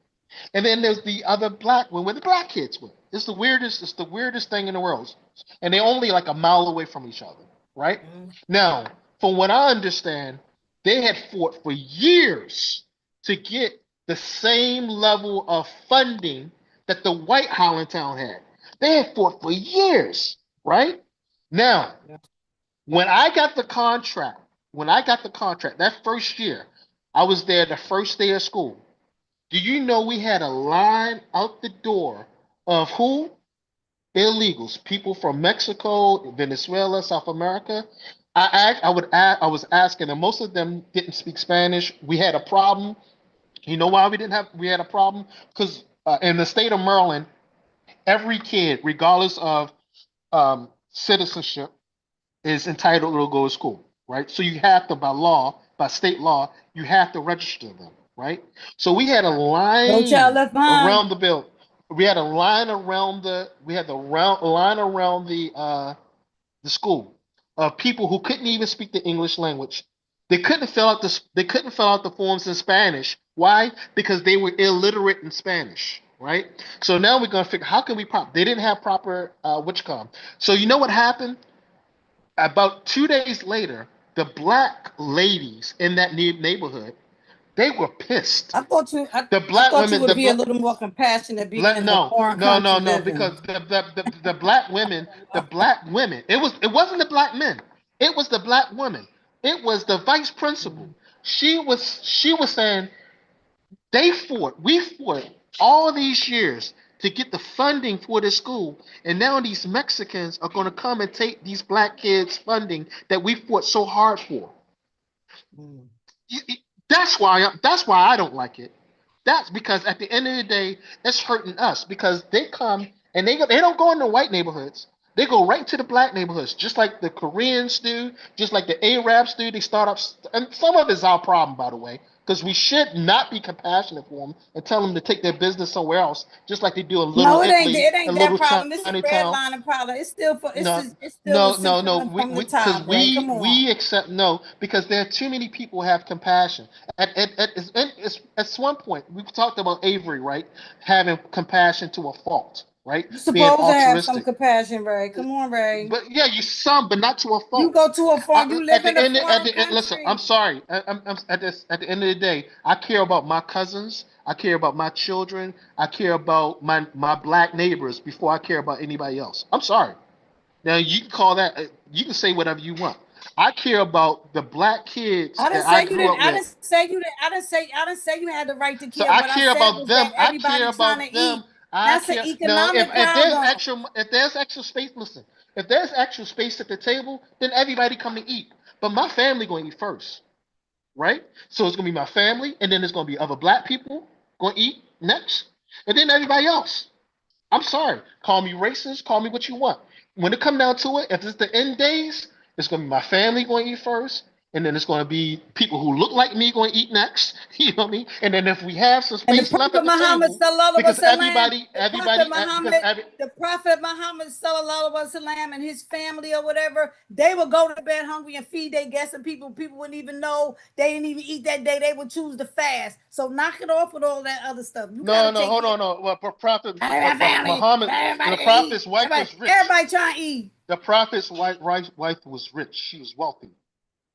And then there's the other black one where the black kids went. It's the weirdest thing in the world. And they're only like a mile away from each other, right? Mhm. Now, from what I understand, they had fought for years to get the same level of funding that the white Hollandtown had. They had fought for years, right? Now, Yeah. when I got the contract, that first year, I was there the first day of school. Do you know we had a line out the door of who? Illegals, people from Mexico, Venezuela, South America. I was asking them. Most of them didn't speak Spanish. We had a problem. You know why we had a problem? Because in the state of Maryland, every kid, regardless of citizenship, is entitled to go to school, right? So you have to, by law, by state law, you have to register them, right? So we had a No child line left behind. around the bill. We had a line around line around the school of people who couldn't even speak the English language. They couldn't fill out the forms in Spanish. Why? Because they were illiterate in Spanish, right? So now we're gonna figure how can we they didn't have proper which come. So you know what happened? About 2 days later, the black ladies in that neighborhood, they were pissed. The I black thought you women, would be a little more compassionate being in a no, foreign country because living. the black women, it wasn't the black men, it was the black women, it was the vice principal. Mhm. She was saying we fought all these years to get the funding for this school, and now these Mexicans are going to come and take these black kids' funding that we fought so hard for. Mhm. That's why I don't like it. That's because at the end of the day, it's hurting us because they come and they don't go in the white neighborhoods. They go right to the black neighborhoods, just like the Koreans do, just like the Arabs do. They start up, and some of it's our problem, by the way, because we should not be compassionate for them and tell them to take their business somewhere else, just like they do in Little No, it ain't. Italy It ain't and that Little problem. It's a Chinatown. redlining problem. It's still for. No, It's still the no. system from We the because top, Ray. Come on. we accept no because there are too many people who have compassion. At one point we talked about Avery, right? Having compassion to a fault, right? You're Being supposed to have some altruistic. compassion, Ray. Come on, Ray. But yeah, you some, but not to a You fault. go to a foreign. You live in a foreign Listen, I'm country. sorry. At the end of the day, I care about my cousins. I care about my children. I care about my black neighbors before I care about anybody else. I'm sorry. Now you can call that. You can say whatever you want. I care about the black kids I didn't that say I you grew didn't. up I with. didn't say you didn't. I didn't say you had the right to So care. I What I care said about was that them. I care everybody trying about to them. eat. I That's an care. No, economic problem. if there's actual space, listen. If there's actual space at the table, then everybody come to eat. But my family gonna eat first, right? So it's gonna be my family, and then there's gonna be other black people gonna eat next, and then everybody else. I'm sorry. Call me racist. Call me what you want. When it come down to it, if it's the end days, it's gonna be my family going to eat first, and then it's going to be people who look like me going to eat next. You know what I mean? And then if we have some And the space left Prophet at the Muhammad table, sallallahu alaihi because wasallam, because every The Prophet Muhammad sallallahu alaihi wasallam and his family or whatever, they would go to bed hungry and feed their guests, and people wouldn't even know they didn't even eat that day. They would choose to fast. So knock it off with all that other stuff. You gotta no, take hold care on, no. Well, Prophet of family, Muhammad, the everybody to eat. Prophet's wife was rich. Everybody trying to eat. The Prophet's wife was rich. She was wealthy,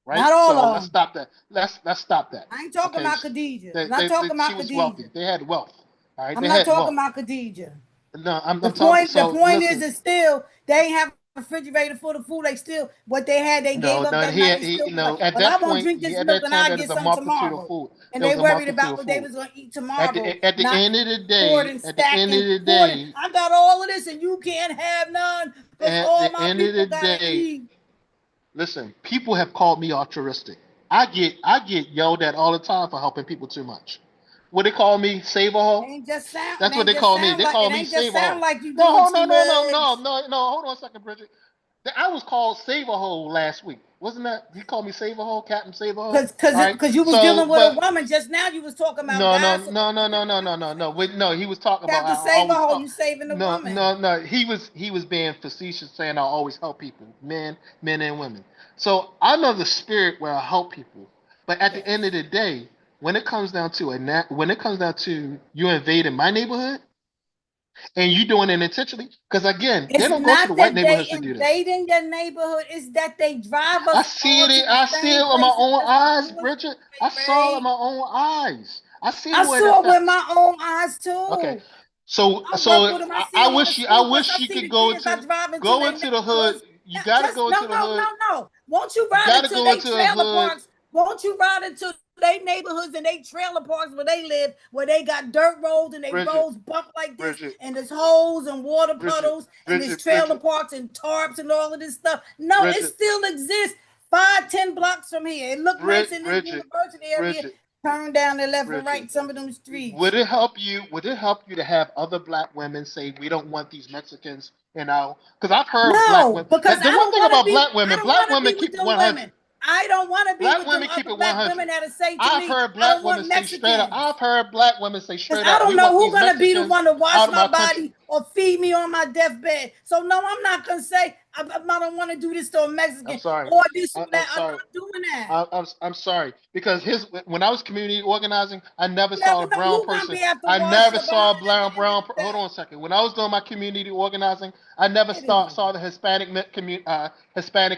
right? Not all So of let's them. stop that. Let's stop that. I ain't talking Okay, about Khadijah. I'm not talking she about was wealthy. Khadijah. They had wealth. All right, I'm they not had talking wealth. about Khadijah. No, The I'm talking. the So point listen. is still they ain't have a refrigerator full of food. They still what they had they gave No, up no, that night and still was like, at well, I that won't point, drink this at milk that and time, I'll there get was a some multitude of tomorrow. food. And There they was a worried multitude about of what they food. was gonna eat At tomorrow, the not end of the hoard day, and at the stack end of and the hoarding. day, I got all of this and you can't have none because at all the my end of people the gotta day, eat. listen, people have called me altruistic. I get yelled at all the time for helping people too much. What they call me, save a It hoe. ain't just sound it That's what ain't they just call me. sound They like call it me ain't just save a sound hoe. like you No, doing too no, much. no. Hold on a second, Bridget. I was called save a hoe last week. Wasn't that he called me save a hoe, Captain Save a hoe? All right. Cause you was So, dealing with a but woman just now. You was talking about no, no, guys. So no, what's no, the no, different no, no, no, no. conversation? Wait, no, he was talking about Captain I Save a always hole, help. you saving the No, woman. no. He was being facetious, saying I always help people, men and women. So I know the spirit where I help people, but at the end Yes. of the day, when it comes down to you invading my neighborhood and you doing it intentionally, because again, they It's don't go to the not white that they neighborhoods to do this. invading your neighborhood, it's that they drive us all to the I see same it with my places own that's eyes, gonna do us Bridget. I saw it with right. my own eyes. I see I where it saw it with affects. my own eyes Okay. too. So I work with them. I see them on the I school bus. wish I you see could the kids. I drive into go their into the hood. neighborhoods. You Now, gotta just go no, into the no, hood. no, no. Won't you You ride gotta into go their into the trailer hood. parks? Won't you ride into their neighborhoods and they trailer parks where they live, where they got dirt roads and they Bridget, roads bump like this, Bridget, and there's holes and water Bridget, puddles, and there's trailer Bridget, parks and tarps and all of this stuff. No, it Bridget, still exists 5, 10 blocks from here. It looked nice in this Bridget, university area. Bridget, Turn down the left and Bridget. right some of them streets. Would it help you? Would it help you to have other black women say we don't want these Mexicans? You know, because I've heard black No, women. because The one thing about I don't black want to women be with keep it them 100. women. I don't want to be Black with them women keep other it black 100. women that'll say to I've me, heard I black don't women want say straight up. Mexicans. I've heard black women say Because straight I up, we don't know want who's these gonna be the Mexicans one to wash out of my our country. body or feed me on my deathbed. So no, I'm not gonna say I don't want to do this to a I'm Mexican sorry. or this or I'm that. I'm sorry. not doing that. I'm sorry because when I was community organizing, I never You saw a never know brown who's gonna person. be able to I wash never your saw a behind at the end of the hold day. on a second. When I was doing my community organizing, I never It is. saw the Hispanic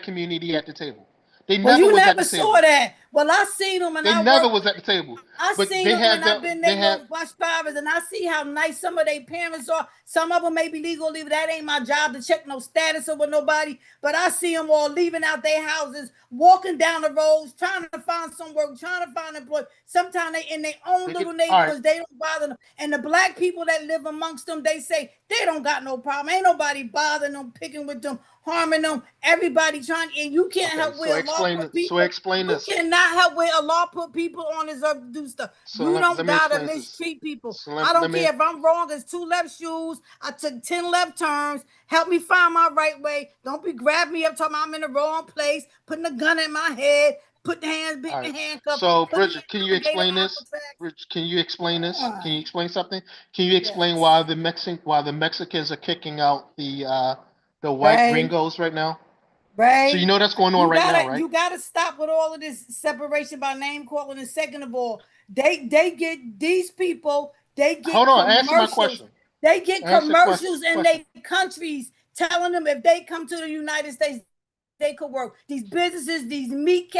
community at the table. They Well, never you was at the never saw table. that. Well, I seen them and They I never work was with at them. the table. I But seen they them when have I've been they they have little bus drivers, and I see how nice some of their parents are. Some of them may be legal leave. That ain't my job to check no status or with nobody. But I see them all leaving out their houses, walking down the roads, trying to find some work, trying to find employment. Sometimes they in their own they get little all right. neighborhoods, they don't bother them. And the black people that live amongst them, they say they don't got no problem. Ain't nobody bothering them, picking with them, harming them. Everybody trying, and you can't Okay, help where law put people. explain You this. cannot help where a law put people on this earth to do stuff. So You don't let me gotta explain this. mistreat people. So I let don't me care if I'm wrong. It's 2 left shoes. I took 10 left turns. Help me find my right way. Don't be grabbing me up talking I'm in the wrong place, putting a gun in my head, put the hands, all bit right. the handcuff, So, put me in Bridget, can you alligator explain this? Alcatraz. Bridget, can you explain Come this? Can you on. explain something? Can you explain Yes. why the Mexicans are kicking out the white Right. gringos right now? So you Right. know that's going on right now, right? You gotta stop with all of this separation by name calling. And second of all, they get these people, they Hold get on, answer my commercials. question. They get Answer commercials in question. their countries telling them if they come to the United States, they could work. These businesses, these meat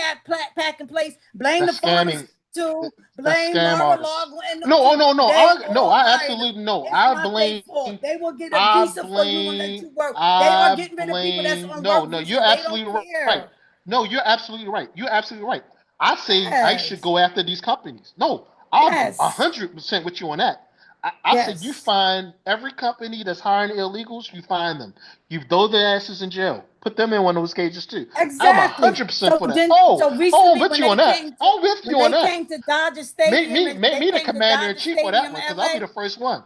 packing place, blame the That's farmers scamming. too, That's blame scam artists. Mar-a-Lago and them No, oh too. no, no. They all I hired them. absolutely no. It's not their fault. They will get a visa for you and let you work. They are getting rid of people that's on No, work no, you're visas. They don't absolutely right. care. No, you're absolutely right. You're absolutely right. I say I should Yes. go after these companies. No, I'm Yes. 100% with you on that. I said you Yes. find every company that's hiring illegals, you find them. You throw their asses in jail. Put them in one of those cages too. I'm a Exactly. hundred percent for that. Oh, So I'm recently with when you on they that. came to I'm with when you on they that. came to Dodger Make Stadium and make they me the came to commander in Dodger chief for that Stadium one in because I'll be LA. the first one.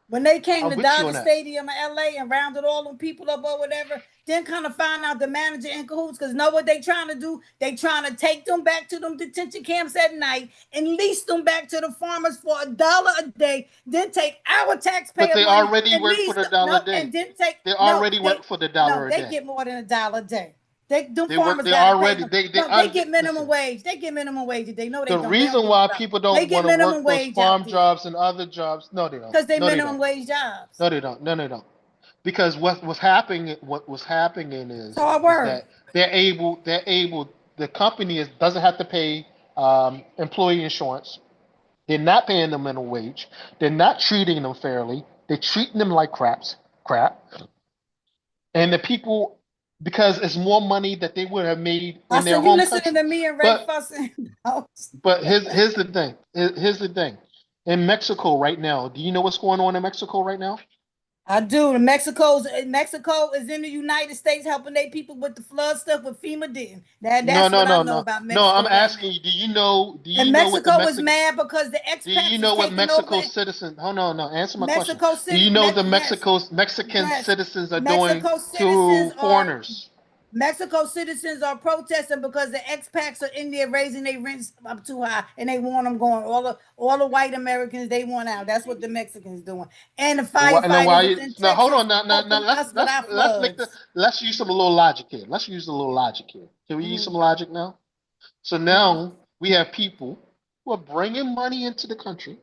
When they came I'm to with you on Dodger that. Stadium in LA and rounded all them people up or whatever, then kind of find out the manager in cahoots because know what they trying to do? They trying to take them back to them detention camps at night and lease them back to the farmers for $1 a day, then take our But taxpayer they money already and work for lease the them. dollar No, a day. and then take They no, already they work for the no, dollar a they day. get more than $1 a day. Them They work. farmers They gotta pay already. them. No, they get minimum Listen. wage. They get minimum wage. They know they The don't. They don't reason get why $1. people They don't get want to minimum work those wage out farm there jobs and other jobs, no, they don't. because they No, they minimum don't. wage jobs. No, they don't. No, they don't. Because what was happening So I is work. that they're able. The company doesn't have to pay employee insurance. They're not paying them minimum wage. They're not treating them fairly. They're treating them like crap. And the people, because it's more money that they would have made I in their said, you home listening country. to me and Ray But fussing about but here's the thing. Here's the thing. In Mexico right now, do you know what's going on in Mexico right now? I do. Mexico is in the United States helping their people with the flood stuff with FEMA did. No, That's no, what I no, know no, about no. I'm Mexico right now. asking you. Do you know? Do And you know what the Mexico is Mexican? mad because the Do you expats is know what taking over Mexico citizens? Hold on, no. Answer my question. Mexico Do City. you know the Yes, Mexican yes. citizens are doing Mexico citizens to are foreigners? Mexico citizens are protesting because the expats are in there raising their rents up too high, and they want them going. All the white Americans they want out. That's what the Mexicans doing, and the Now why firefighters is you in now hold on Texas now helping let's us with let's our let's make the floods. let's use some little logic here. Let's use a little logic here. Can we use some Mhm, logic now? So mhm. now we have people who are bringing money into the country,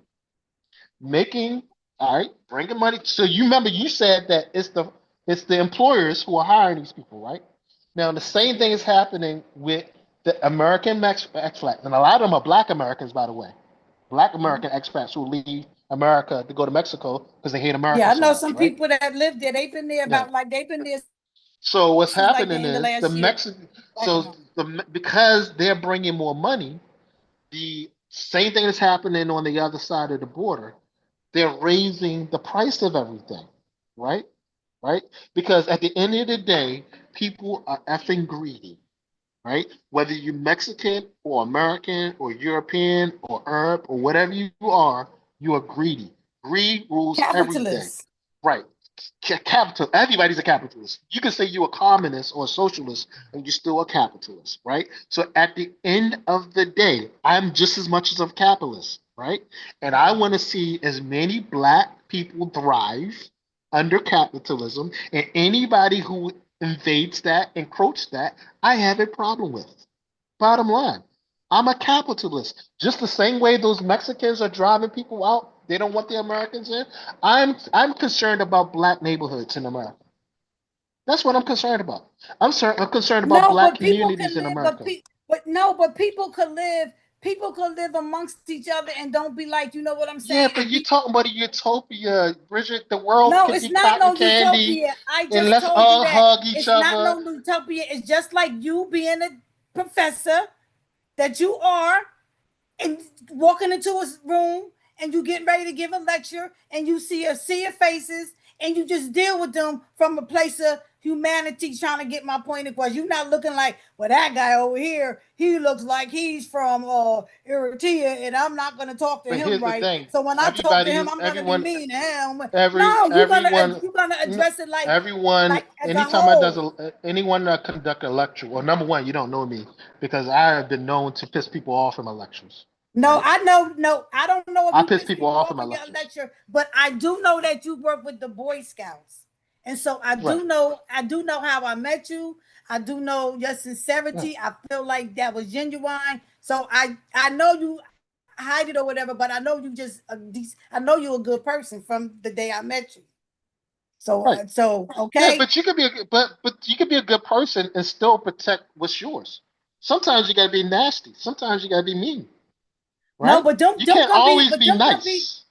making all right, bringing money. So you remember you said that it's the employers who are hiring these people, right? Now the same thing is happening with the American expats, and a lot of them are Black Americans, by the way. Black Mhm. American expats who leave America to go to Mexico because they hate America Yeah, I so know much, some right? people that live there. Yeah. They've been there So what's since like the happening end of is the last year. Mexican, Black so America. because they're bringing more money, the same thing is happening on the other side of the border. They're raising the price of everything, right? Right? Because at the end of the day, people are effing greedy, right? Whether you're Mexican or American or European or Arab or whatever you are greedy. Greed rules everything, Capitalists. right? Capital. Everybody's a capitalist. You can say you're a communist or a socialist, and you're still a capitalist, right? So at the end of the day, I'm just as much as a capitalist, right? And I want to see as many black people thrive under capitalism, and anybody who invades that, encroach that, I have a problem with. Bottom line, I'm a capitalist. Just the same way those Mexicans are driving people out, they don't want the Americans in. I'm concerned about black neighborhoods in America. That's what I'm concerned about. I'm concerned about No, black but people can communities in live, but America. but no, but people could live. People could live amongst each other and don't be like, you know what I'm Yeah, saying? but And you're be talking about a utopia, Bridget. The world no, could it's be not cotton no candy, utopia. I and just let's told you all that hug each it's not other. no utopia. It's just like you being a professor that you are and walking into a room and you getting ready to give a lecture and you see a sea of faces and you just deal with them from a place of humanity trying to get my point across. You're not looking like, well, that guy over here, he looks like he's from Eritrea and I'm not gonna talk to But him here's the right. thing: So when I talk to him, everybody, I'm gonna be everyone, mean to him. every No, everyone you're gonna address it everyone like as a anytime I does whole. anyone that conduct a lecture, well, number one, you don't know me because I have been known to piss people off in my lectures, No, right? I know. No, I don't know if I you piss piss people people off in off my in your lectures, lecture, but I do know that you work with the Boy Scouts, and so I right? do know. I do know how I met you. I do know your Yeah. sincerity. I feel like that was genuine. So I know you hide it or whatever, but I know you just I know you're a good person from the day I met you. So Right. Yeah, okay. but you could be but you could be a good person and still protect what's yours. Sometimes you gotta be nasty. Sometimes you gotta be mean, No, right? but You can't always be them nice.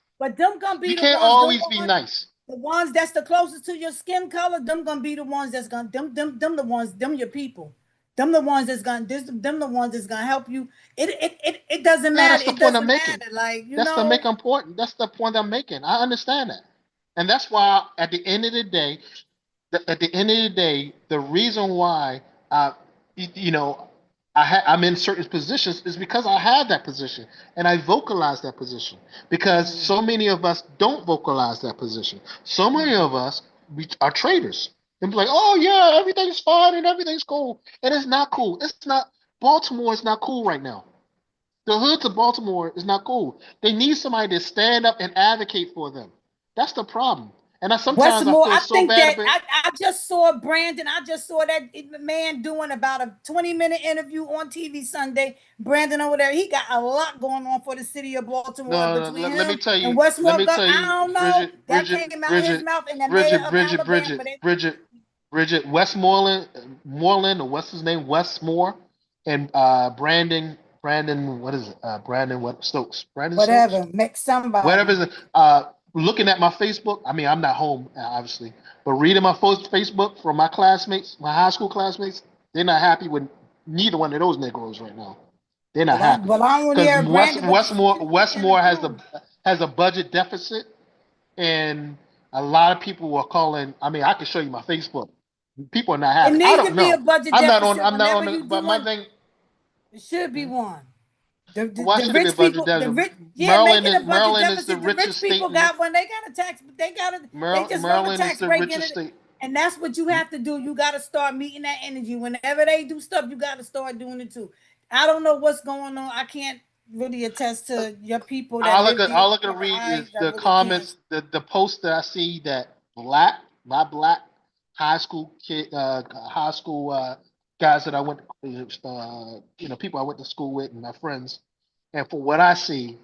gonna You be the can't ones, always be nice. the ones that's the closest to your skin color, them gonna be the ones that's gonna them the ones, them your people. Them the ones that's gonna help you. It doesn't Yeah, matter. that's the It point I'm doesn't making. matter. Like, you That's the know, make important. That's the point I'm making. I understand that, and that's why at the end of the day, the reason why, uh, you know, I'm in certain positions is because I had that position and I vocalized that position because so many of us don't vocalize that position. So many of us are traitors and be like, oh yeah, everything's fine and everything's cool, and it's not cool. It's not. Baltimore is not cool right now. The hoods of Baltimore is not cool. They need somebody to stand up and advocate for them. That's the problem. And sometimes I Westmore, feel I so think bad that about. I just saw Brandon. I just saw that man doing about a 20-minute interview on TV Sunday. Brandon over there, he got a lot going on for the city of Baltimore, and No, no, between let me him tell and you. Let Westmore, me tell I you, don't know. Bridget, That Bridget, came out his Bridget, mouth, and the mayor Bridget, of Bridget, Alabama. Bridget, Bridget, Bridget, Westmoreland, Moreland, or what's his name, Westmore, and Brandon, what is it? Brandon, what Stokes? Brandon Stokes? Whatever, make Whatever somebody. is it? Looking at my Facebook, I mean, I'm not home, obviously, but reading my Facebook from my classmates, my high school classmates, they're not happy with neither one of those Negroes right now. They're not happy Well, I don't because hear Brandon, but Westmore has a budget deficit, and a lot of people are calling. I mean, I can show you my Facebook. People are not it happy. I needs don't to be a know. budget I'm not on. deficit I'm not whenever on. you But my doing. thing. It should be one. The, the, Why the should it be a rich budget people, deficit? yeah, make it a budget Maryland is the deficit. The rich richest state people in the. got one. They got a tax. They just wrote a Maryland is tax the break in richest it, state. and that's what you have to do. You got to start meeting that energy. Whenever they do stuff, you got to start doing it too. I don't know what's going on. I can't really attest to your people that live there. All I can read is I the really can't. comments, the post that I see that my black high school high school guys that I went, people I went to school with and my friends, and for what I see,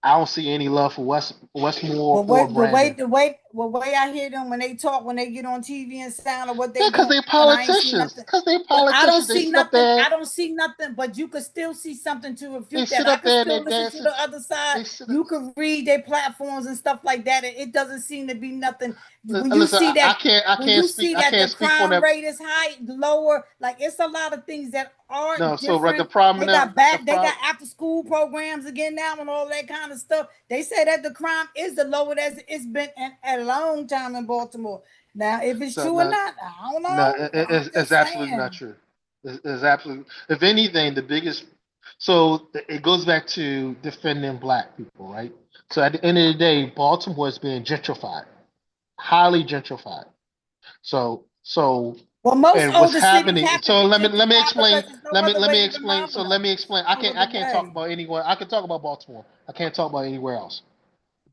I don't see any love for Westmore But or wait, Brandon. the way I hear them when they talk, when they get on TV and sound or what Yeah, they because doing, they I ain't see politicians. nothing. Because they But I don't politicians. They see sit up nothing. there. I don't see nothing. But you could still see something to They refute that. sit I up could there and still they listen to dancing. the other side. They sit. You could read their platforms and stuff like that. And it doesn't seem to be nothing. When you Listen, see I that, can't. I when can't you speak. see I that the can't speak for crime them. rate is high, lower, like it's a lot of things that No. aren't So right, the different. problem They now. got The back, they got problem. after school programs again now and all that kind of stuff. They say that the crime is the lowest as it's been at a long time in Baltimore. Now, if it's So true or no. not, I don't No, know. I'm it's just absolutely not saying. true. It's absolutely. If anything, the biggest. So it goes back to defending black people, right? So at the end of the day, Baltimore is being gentrified, highly gentrified. So, Well, most and what's older cities happening? have to So be let me gentrified explain. because there's no Let me other let way me to explain. So let develop me explain. I over can't the I can't talk day. about anywhere. I can talk about Baltimore. I can't talk about anywhere else.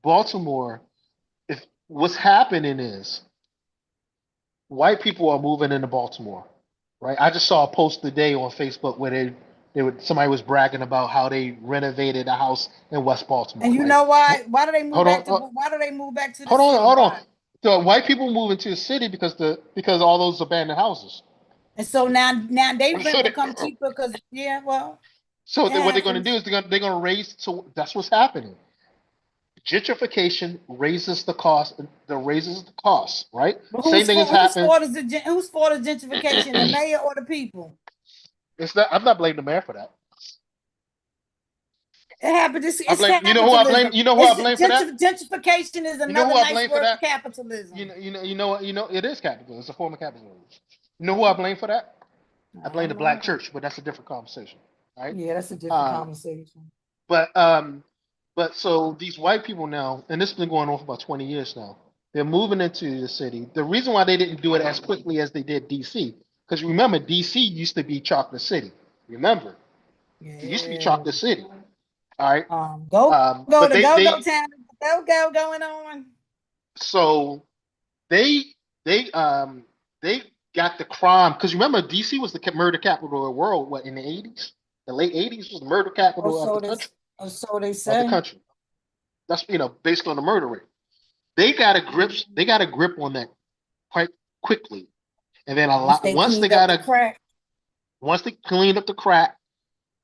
Baltimore. If what's happening is white people are moving into Baltimore, right? I just saw a post today on Facebook where somebody was bragging about how they renovated a house in West And Baltimore, you right? know why? Why do they move Hold on, back to? Why do they move back to the hold on, city? hold on. Why? So white people move into the city because all those abandoned houses. And so now they rent So they, become cheaper because yeah, well, it what they're going to do happens. is they're going to raise. So that's what's happening. Gentrification raises the cost. The raises the cost, right? But Same thing has happened. whose fault is gentrification? The mayor or the people? It's not. I'm not blaming the mayor for that. It happened. I It's blame. You know who I blame? capitalism. You know who I It's blame for that? gentrification is You know another who I nice blame for word for that? capitalism. It is capitalism. It's a form of capitalism. You know who I blame for that? I I blame the don't black know. church, but that's a different conversation, right? Yeah, that's a different Um, conversation. but um, but so these white people now, and this has been going on for about 20 years now. They're moving into the city. The reason why they didn't do it as quickly as they did DC, because remember, DC used to be Chocolate City. Remember, it used to be Yeah. Chocolate City. All right. Go But to go town. Go going on. so they they got the crime because remember DC was the murder capital of the world. What in the 80s, the late 80s was the murder Or capital of the so country. this so they say. That's based on the murder rate. They got a grip. They got a grip on that quite quickly, and then a Once lot they cleaned up the crack. once they cleaned up the crack,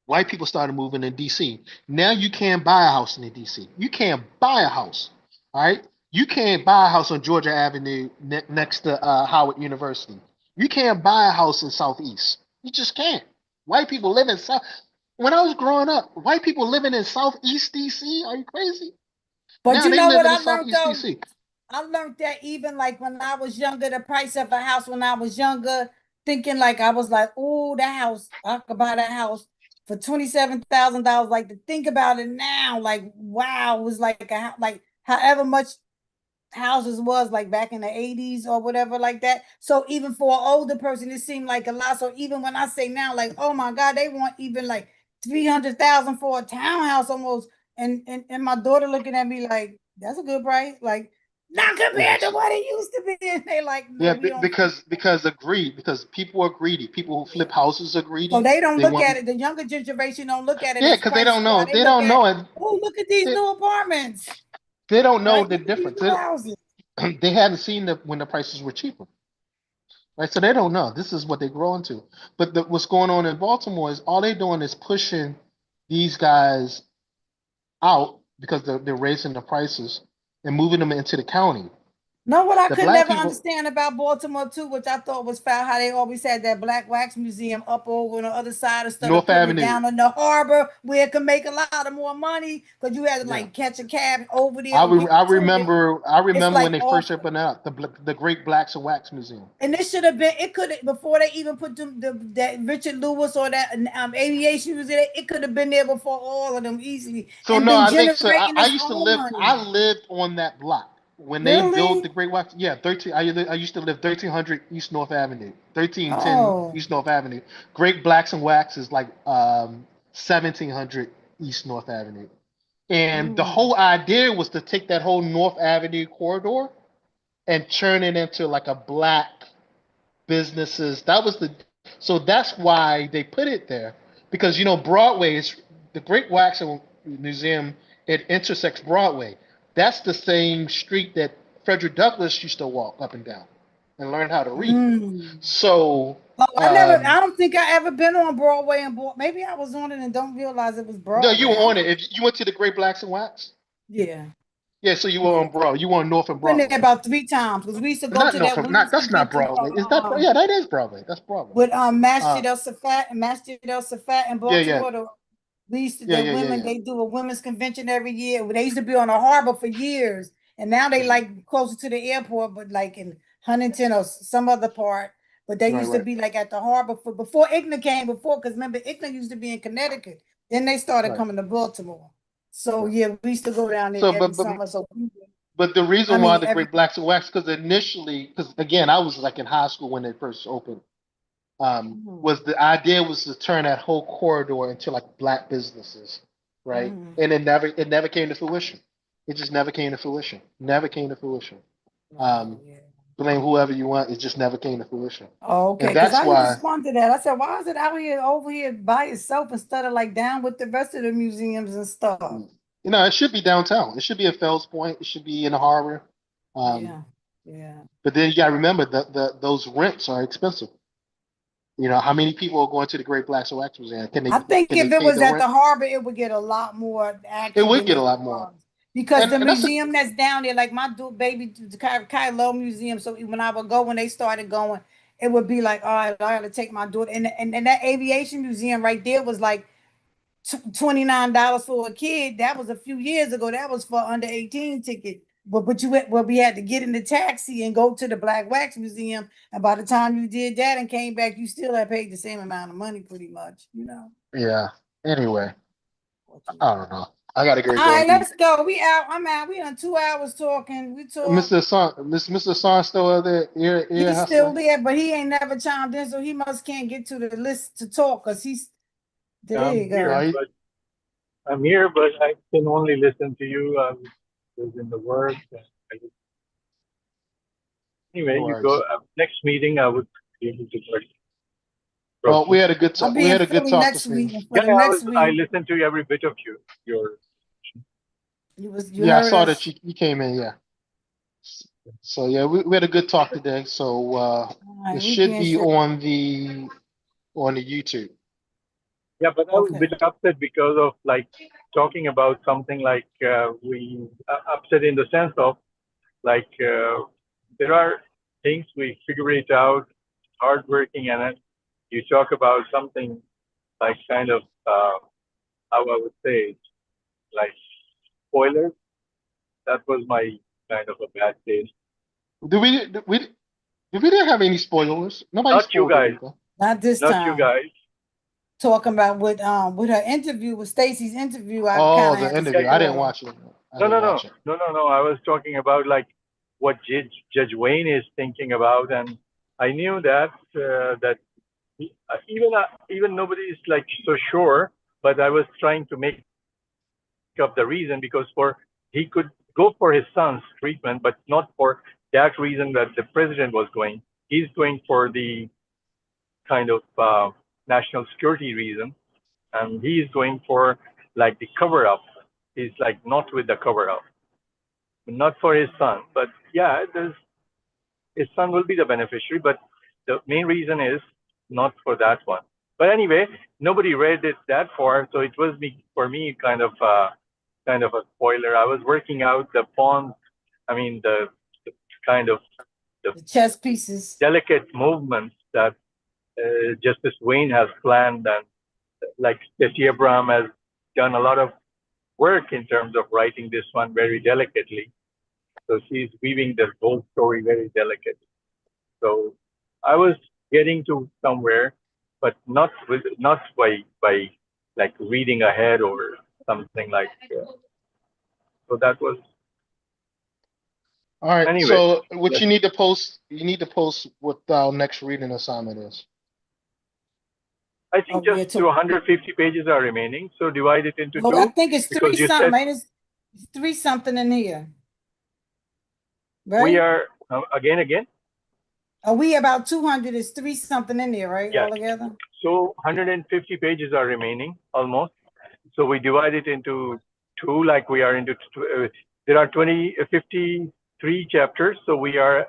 white people started moving in DC. Now you can't buy a house in DC. You can't buy a house. All right. You can't buy a house on Georgia Avenue next to Howard University. You can't buy a house in Southeast. You just can't. White people live in South. When I was growing up, white people living in Southeast DC. Are you crazy? But Now you they know what living in I learned Southeast though? DC. I learned that even like when I was younger, the price of a house when I was younger, thinking like I was like, oh, that house, I could buy that house for $27,000. Like to think about it now, like wow, it was like like however much houses was like back in the 80s or whatever like that. So even for an older person, it seemed like a lot. So even when I say now, like, oh my God, they want even like 300,000 for a townhouse almost. And my daughter looking at me like, that's a good price. Like, not compared to Yes. what it used to be. And they like, no, Yeah, we don't. because people are greedy. People who flip houses are So greedy. they don't They look want at it. The younger generation don't look at it yeah, as because they price don't wise. know. They They look don't at, know it. oh, look at these They, new apartments, they don't know right? the Look at these difference. new houses. They hadn't seen when the prices were cheaper, right? So they don't know. This is what they grow into. But what's going on in Baltimore is all they're doing is pushing these guys out because they're raising the prices and moving them into the county. No, what I The could black never people, understand about Baltimore too, which I thought was foul, how they always had that Black Wax Museum up over on the other side instead of North putting it Avenue. down in the harbor where it could make a lot of more money because you had to Yeah. like catch a cab over there or get I to it. remember I It's remember when like they first off. opened up the Great Blacks and Wax Museum. And it should have been, it could have, before they even put that Richard Lewis or that aviation was in it, it could have been there before all of them easily So and no, been I think so. generating I its used to own live. money. I lived on that block when they built the Really? Great Wax. Yeah, 13. I used to live 1300 East North Avenue, 1310 Oh. East North Avenue. Great Blacks and Wax is like 1700 East North Avenue. And the Mm. whole idea was to take that whole North Avenue corridor and turn it into like a black businesses. That was so that's why they put it there because Broadway is the Great Wax Museum. It intersects Broadway. That's the same street that Frederick Douglass used to walk up and down and learn how to read. Mm. So Oh, I don't think I ever been on Broadway and maybe I was on it and don't realize it was no, you Broadway. were I on don't, it. If you went to the Great Blacks and Wax, yeah, yeah. So you were yeah. on Broadway. You were on North and I've been there Broadway. about 3 times because we used to go Not to North that and women's not. That's not convention Broadway. Is that? Yeah, that is Broadway. That's Broadway. Masjid Uh, El Safat and Masjid El Safat in yeah, yeah, Baltimore. We used to yeah, the yeah, yeah, women yeah. they do a women's convention every year. They used to be on the harbor for years, and now they Mhm. like closer to the airport, but like in Huntington or some other part. But they Right, used to right, be like at the harbor for before IGNA came. Before, because remember IGNA used to be in Connecticut. Then they started right, coming to Baltimore. So right. yeah, we used to go down there So, every summer. So but the I reason why mean the every Great Blacks and Wax, because initially, because again, I was like in high school when they first opened, Mhm. was the idea was to turn that whole corridor into like black businesses, right? Mhm. And it never came to fruition. It just never came to fruition. Never came to fruition. Wow, Um, yeah. blame whoever you want. It just never came to fruition, Oh, and okay, because that's I used to why respond to that. I said, why is it out here over here by itself instead of like down with the rest of the museums and stuff? it should be downtown. It should be at Fells Point. It should be in the harbor. Um, Yeah, yeah. but then you got to remember that those rents are expensive. How many people are going to the Great Blacks and Wax Museum? I think Can they if it pay was the at rent? the harbor, it would get a lot more It action would than get a it lot more. was. Because the And that's a museum that's down there, like my baby, the Kylo Museum. So when I would go, when they started going, it would be like, all right, I got to take my daughter. And that aviation museum right there was like $29 for a kid. That was a few years ago. That was for under 18 ticket. We had to get in the taxi and go to the Black Wax Museum. And by the time you did that and came back, you still had paid the same amount of money, pretty much. yeah. Anyway, I don't know. I gotta All get right, going to eat. let's go. We out. I'm out. We on 2 hours talking. We talk. Mr. Son still out there ear He's still hustling. there, but he ain't never chimed in, so he must can't get to the list to talk because he's there. I'm You here, go. No, but I can only listen to you. I was in the work. no Anyway, you go. worries. Next meeting, I would be able to Well, we proceed. had a good I'll talk. be We in had a good Philly talk next this week, evening. and for Yeah, the next I week, listened to every bit of your. you Yeah, I heard saw that us. you came in. Yeah. So yeah, we had a good talk today. So All it right, we should being be sure. on the YouTube. Yeah, but I was a Okay. bit upset because of like talking about something like we upset in the sense of like there are things we figure it out, hardworking, and then you talk about something like kind of how I would say like spoilers. That was my kind of a bad taste. Do we We didn't have any spoilers. Nobody Not you spoiled guys. anything. Not this Not you time. guys. Talking about with her interview, with Stacy's interview, I Oh, kind the of had to interview. step I didn't away. watch it. I No, didn't no, no, watch it. no, no, no. I was talking about like what Judge Wayne is thinking about, and I knew that even nobody is like so sure, but I was trying to make up the reason because he could go for his son's treatment, but not for that reason that the president was going. He's going for the kind of national security reason, and he's going for like the cover up. He's like not with the cover up, not for his son, but yeah, his son will be the beneficiary, but the main reason is not for that one. But anyway, nobody read it that far, so it was for me kind of a spoiler. I was working out the pawn, I mean the kind of the The chess pieces. delicate movements that Justice Wayne has planned, and like Stacey Abraham has done a lot of work in terms of writing this one very delicately. So she's weaving the whole story very delicately. So I was getting to somewhere, but not by like reading ahead or something like. So that was All right. anyway. So what Yes, you need to post, what our next reading assignment is. I think Oh, yeah, just 150 pages are remaining. So divide it into well, I two think it's because three you something, said right? It's three something in here, we right? are again. Are we about 200? It's three something in there, right? Yes. Altogether. So 150 pages are remaining almost. So we divide it into two, like we are into, there are 53 chapters. So we are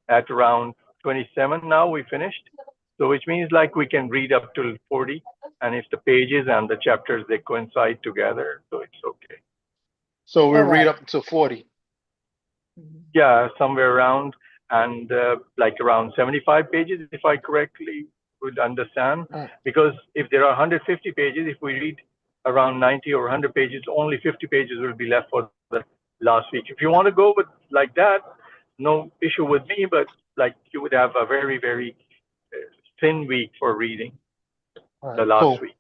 at around 27 now, we finished. So which means like we can read up to 40. And if the pages and the chapters, they coincide together, so it's okay. So we'll All read right. up to 40. Yeah, somewhere around, and like around 75 pages, if I correctly would understand. All right. Because if there are 150 pages, if we read around 90 or 100 pages, only 50 pages will be left for the last week. If you want to go with like that, no issue with me, but like you would have a very, very thin week for reading All the right. last Cool. week.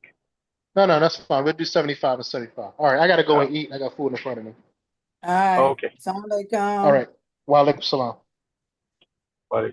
No, that's fine. We'll do 75 and 75. All right. I got to go Yeah. and eat. I got food in front of me. All right. Okay. Sound like All right. Wa alaikum salam. Well,